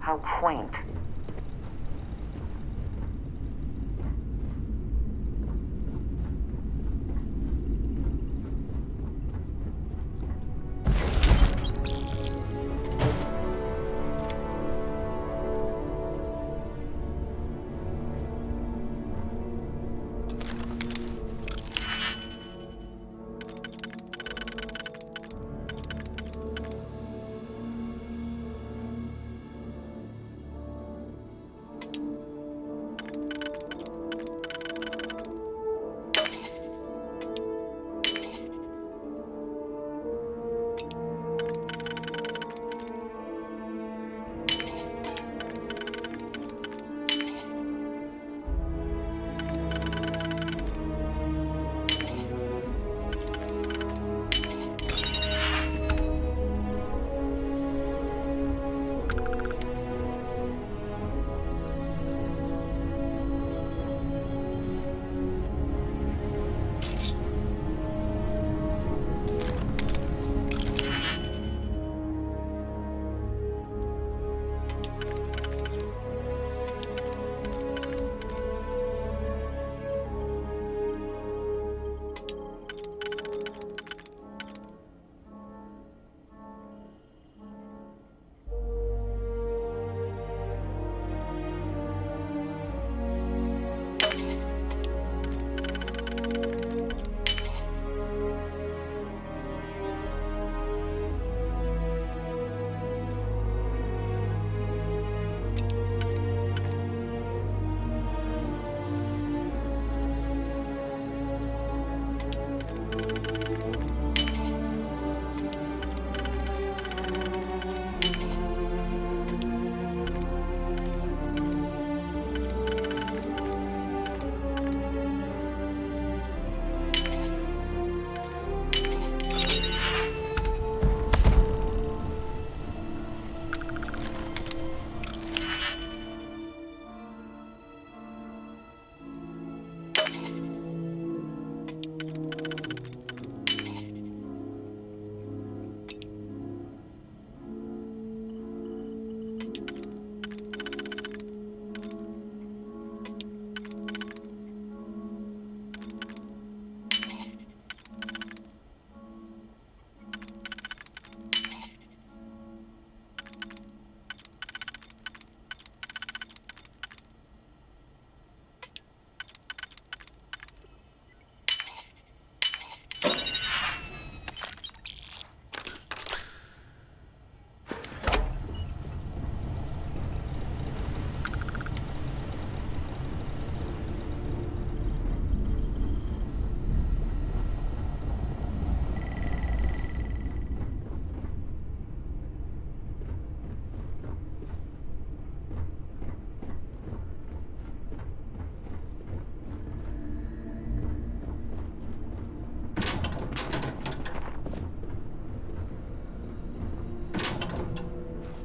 How quaint.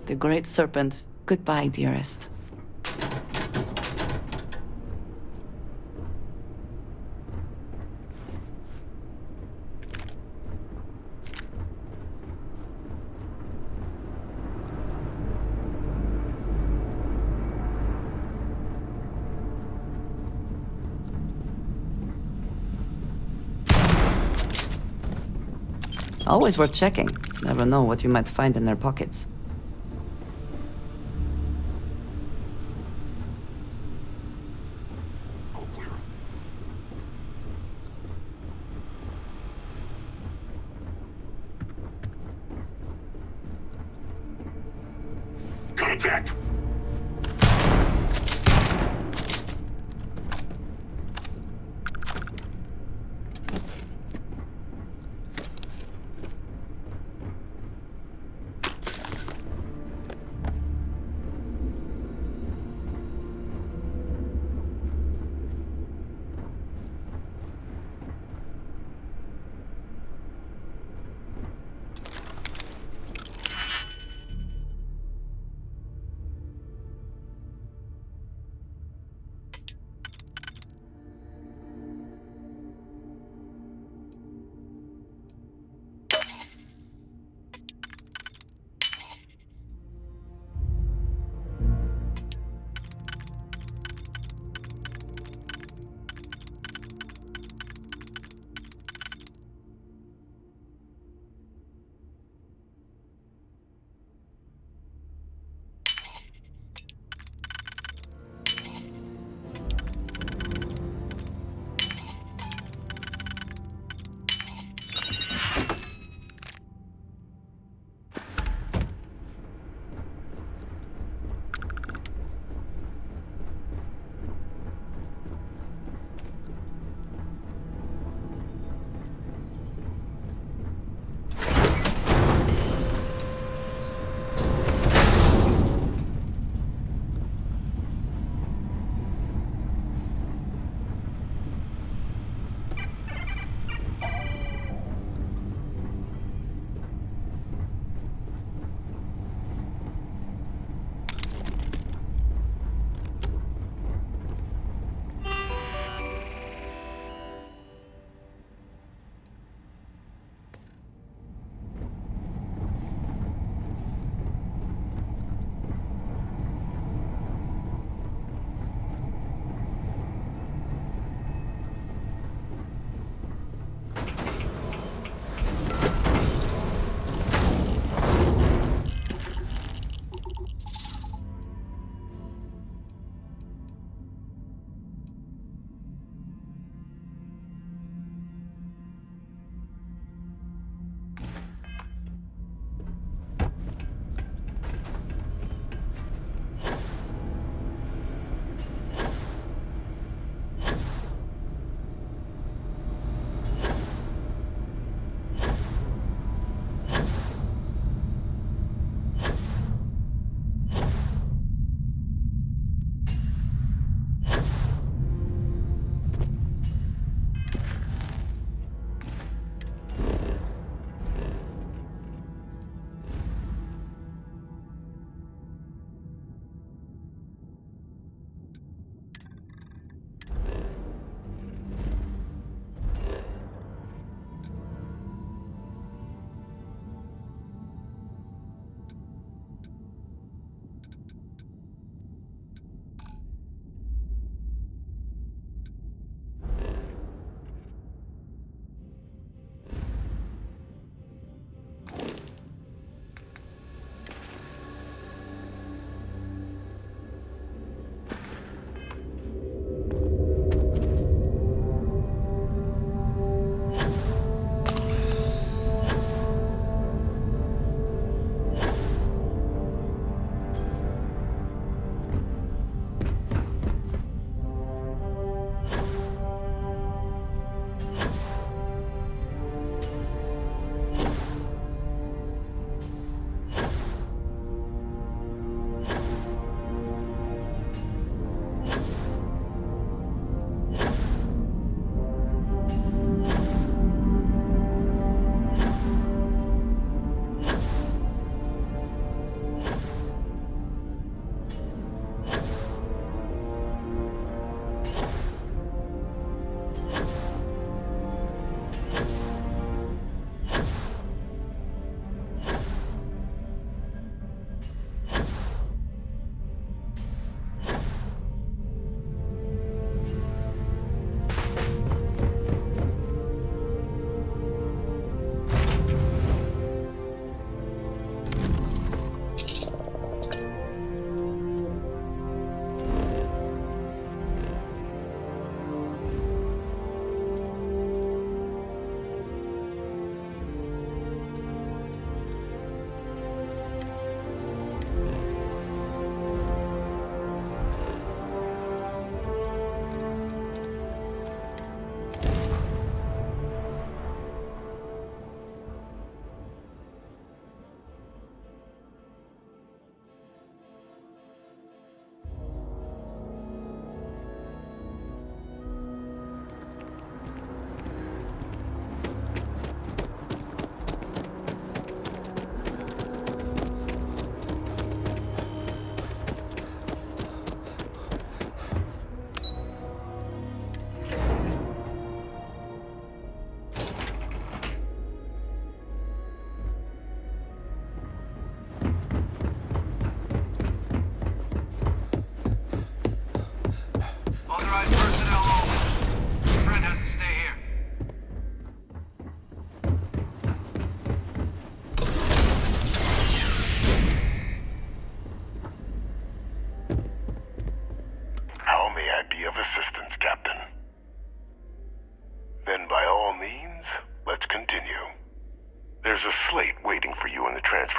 The Great Serpent. Goodbye, dearest. Always worth checking. Never know what you might find in their pockets. Contact!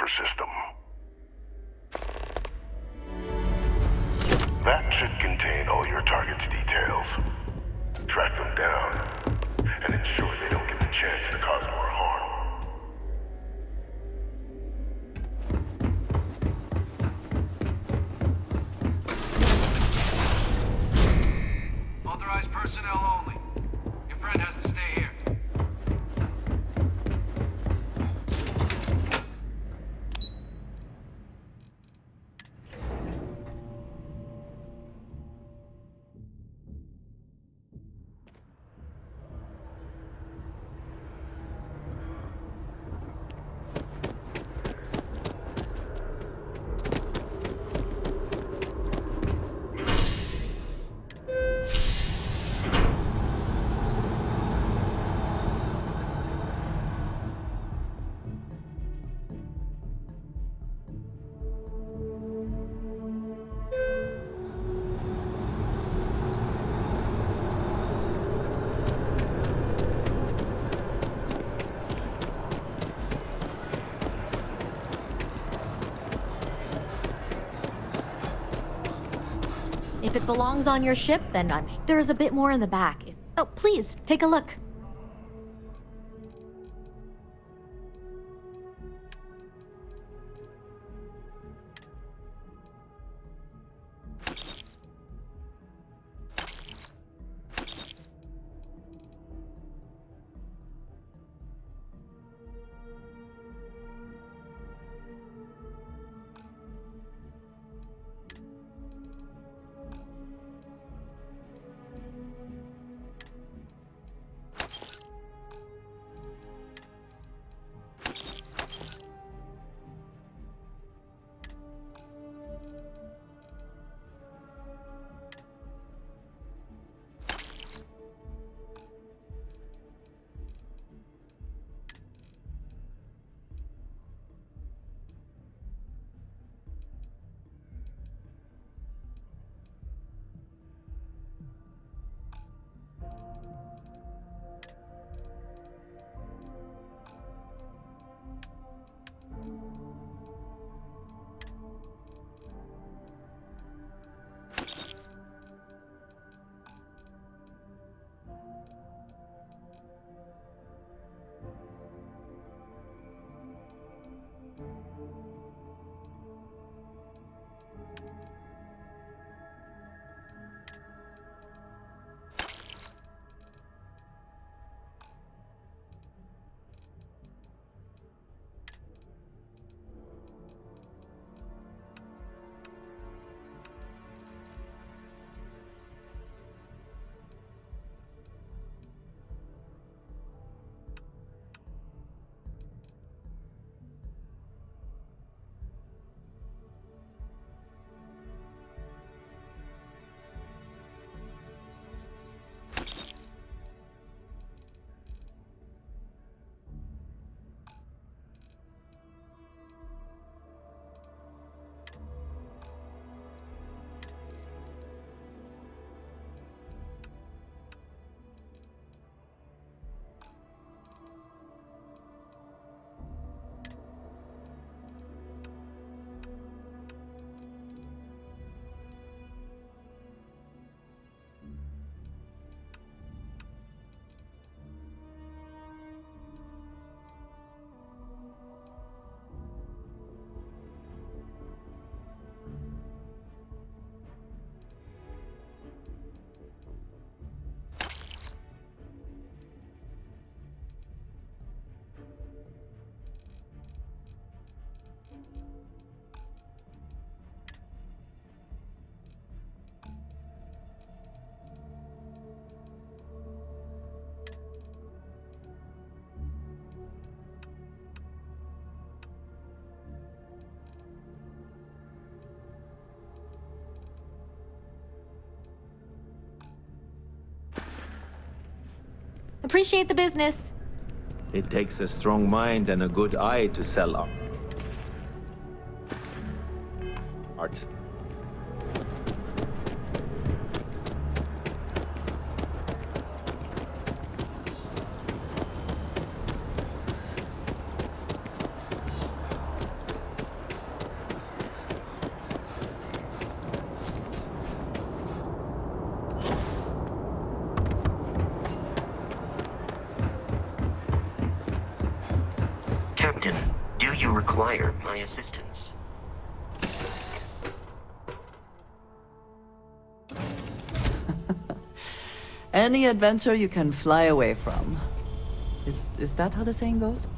cipher system. That should contain all your target's details. Track them down, and ensure they don't get the chance to cause more harm. Authorized personnel only. Your friend has to stay here. If it belongs on your ship, then there is a bit more in the back. Oh, please, take a look. Appreciate the business. It takes a strong mind and a good eye to sell art. you require my assistance? Any adventure you can fly away from. Is that how the saying goes?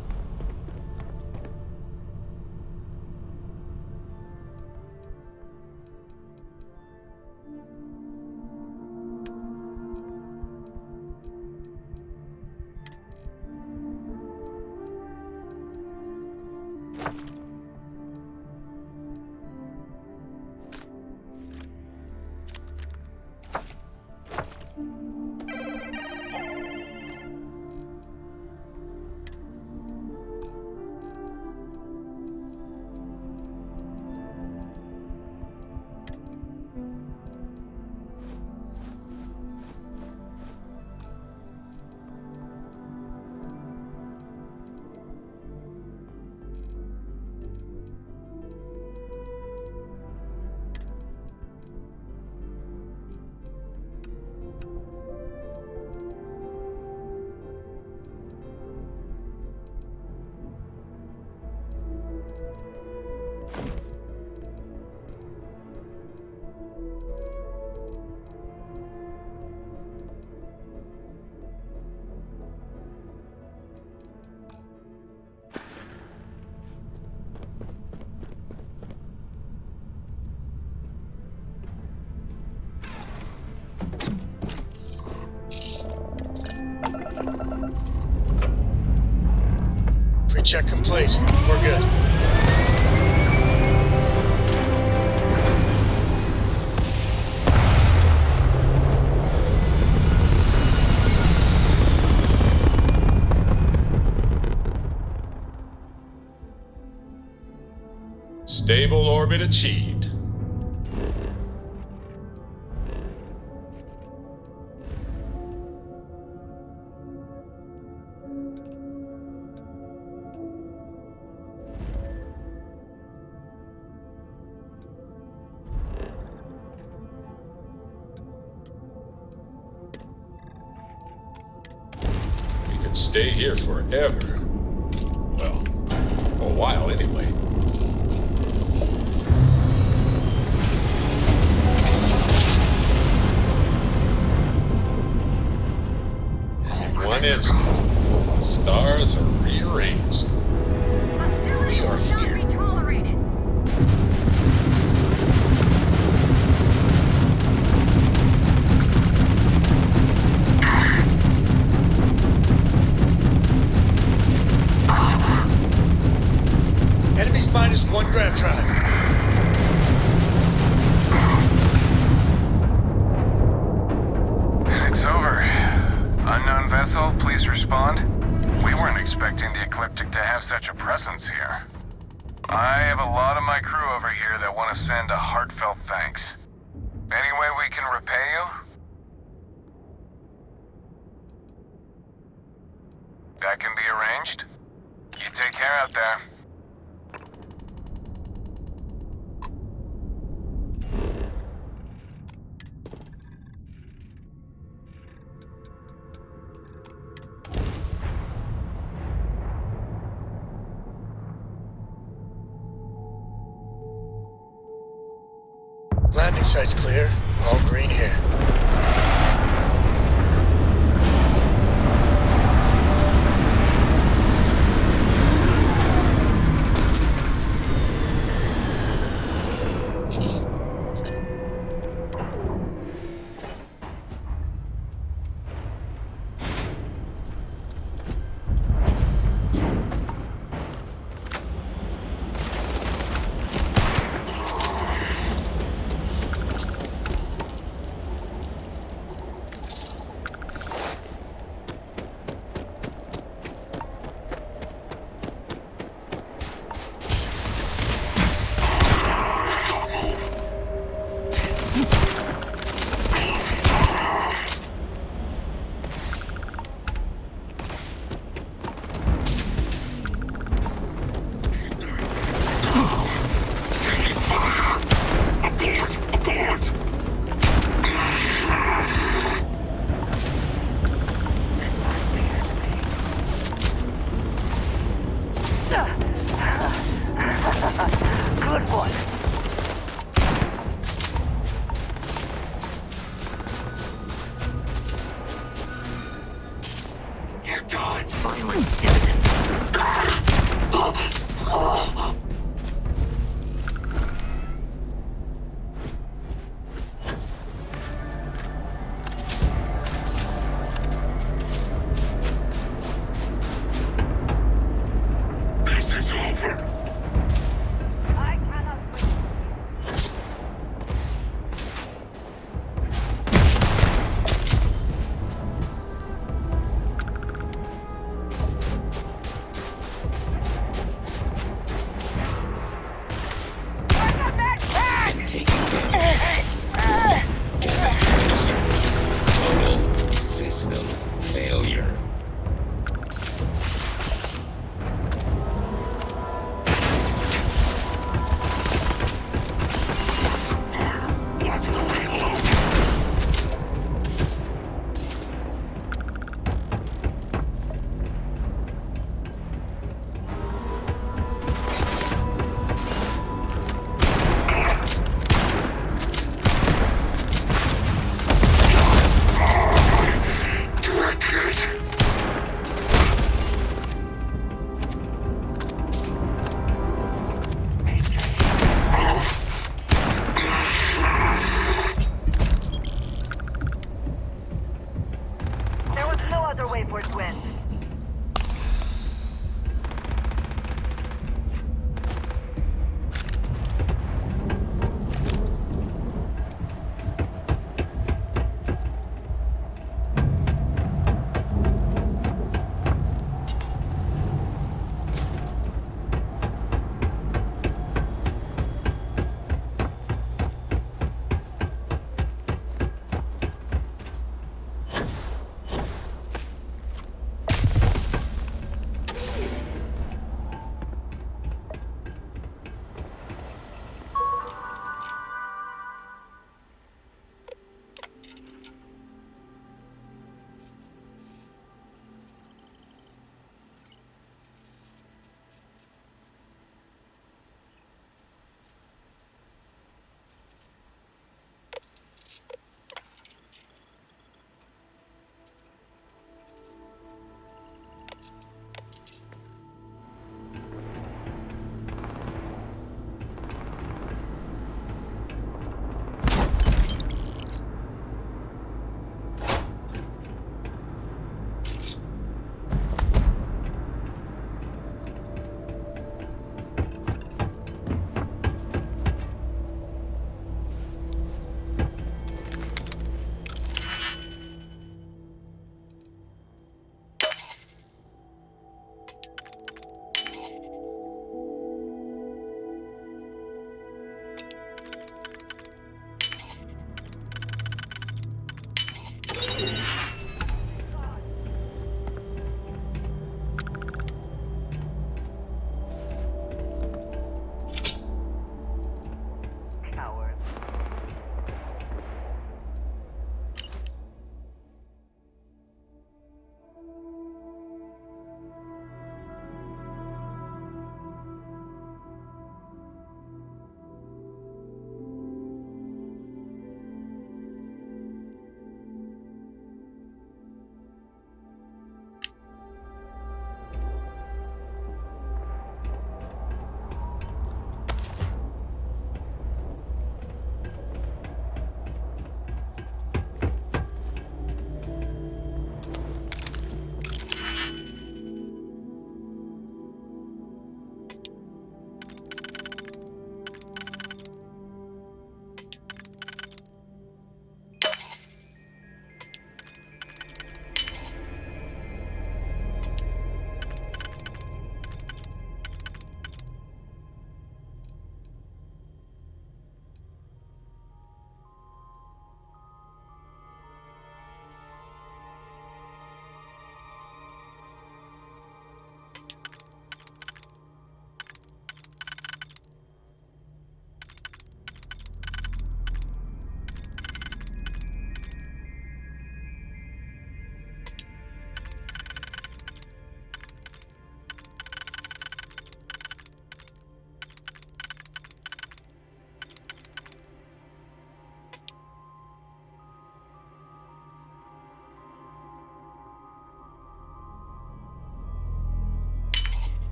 Pre-check complete. We're good. Stable orbit achieved. We could stay here forever. Well, a while anyway. One instant, the stars are rearranged. We are here. Enemy's -1 grav drive. It's over. Unknown vessel, please respond. We weren't expecting the Ecliptic to have such a presence here. I have a lot of my crew over here that want to send a heartfelt thanks. Any way we can repay you? That can be arranged. You take care out there. Landing site's clear. All green here. This is over.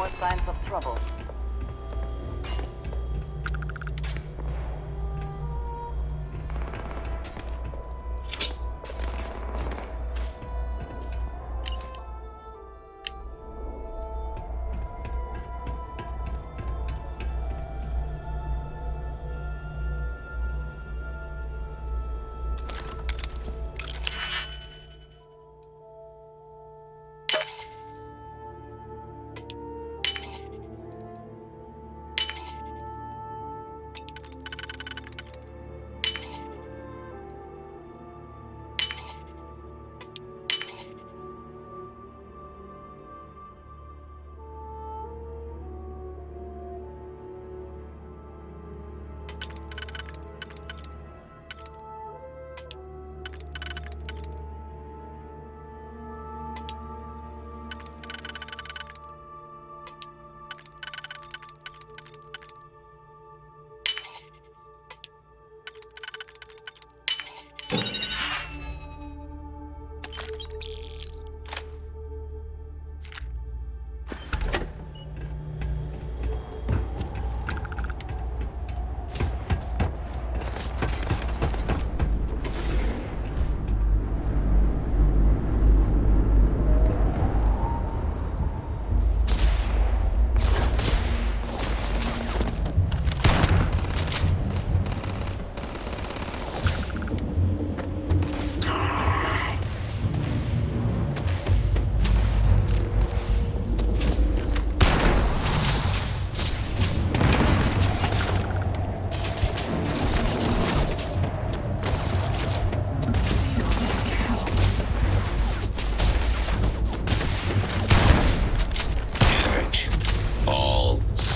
more signs of trouble.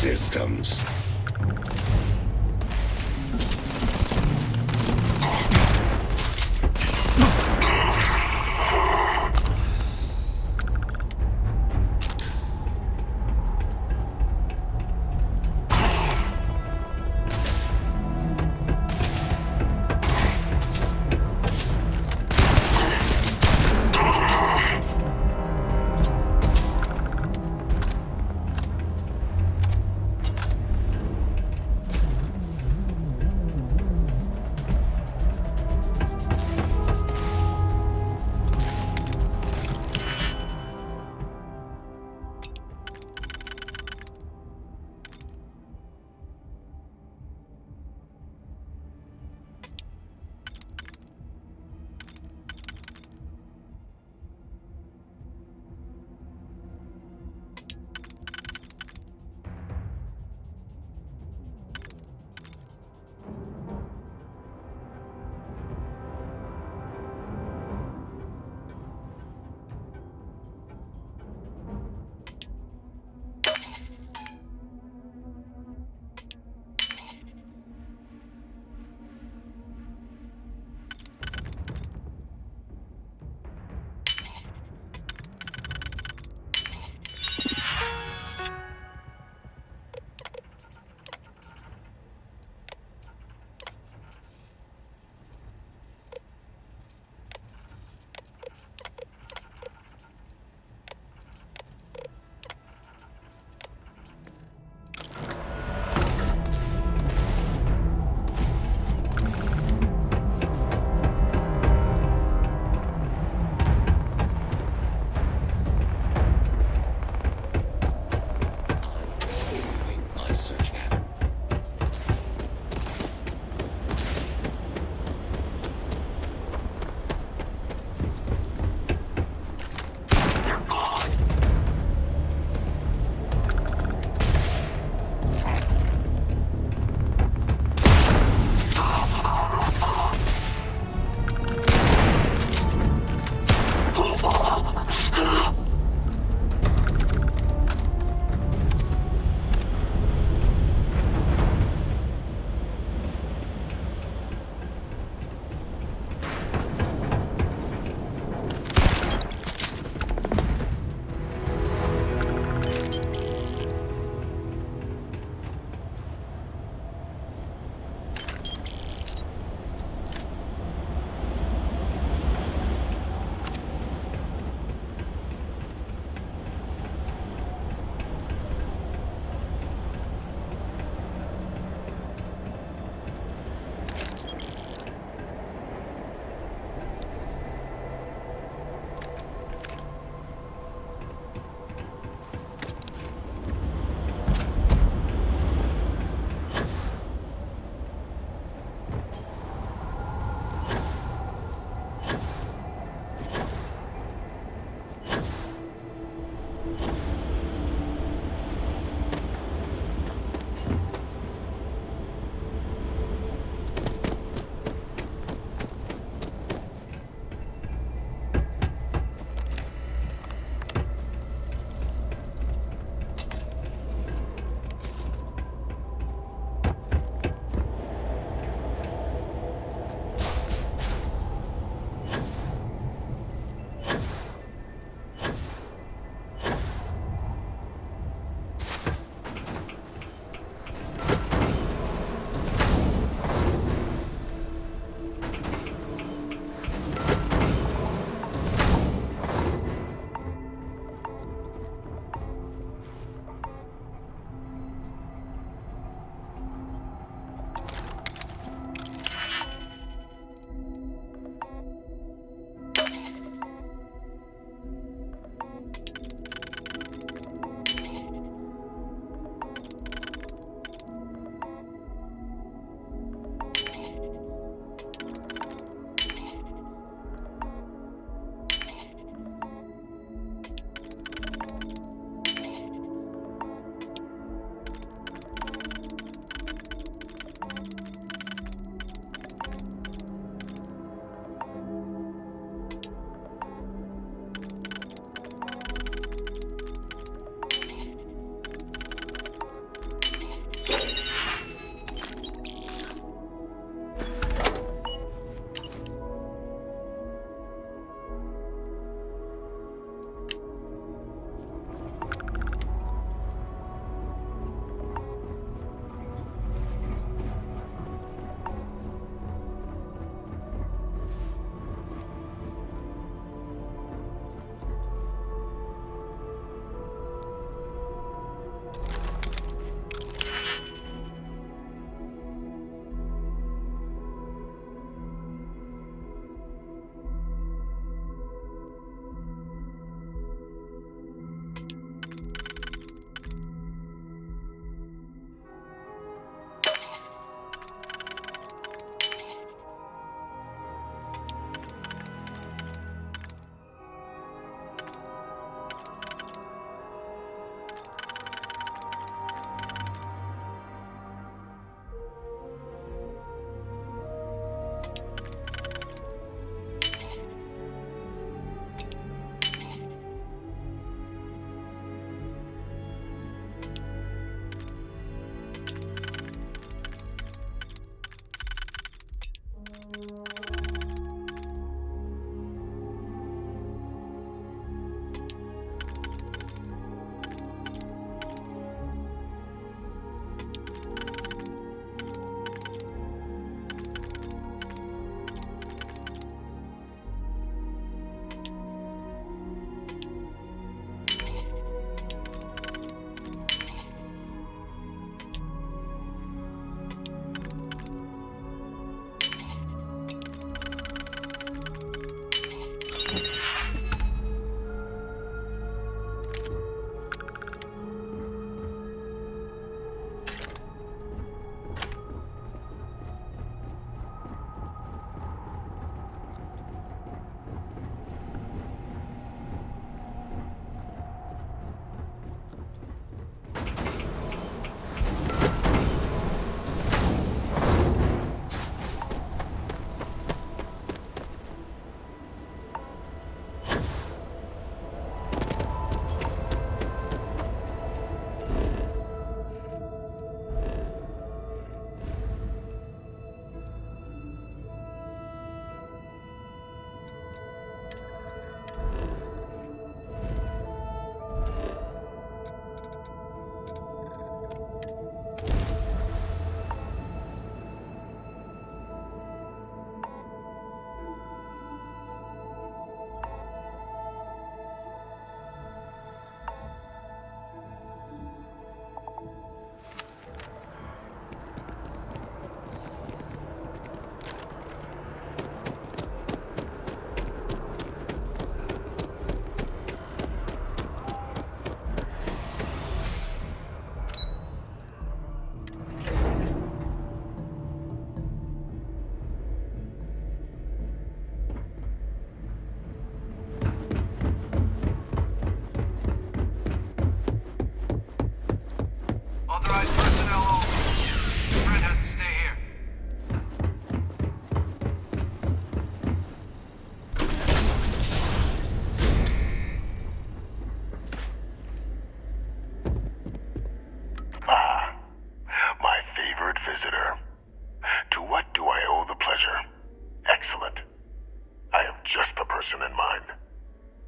Systems.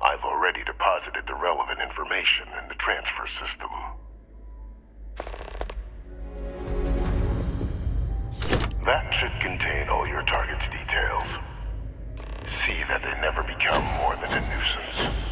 I've already deposited the relevant information in the transfer system. That should contain all your target's details. See that they never become more than a nuisance.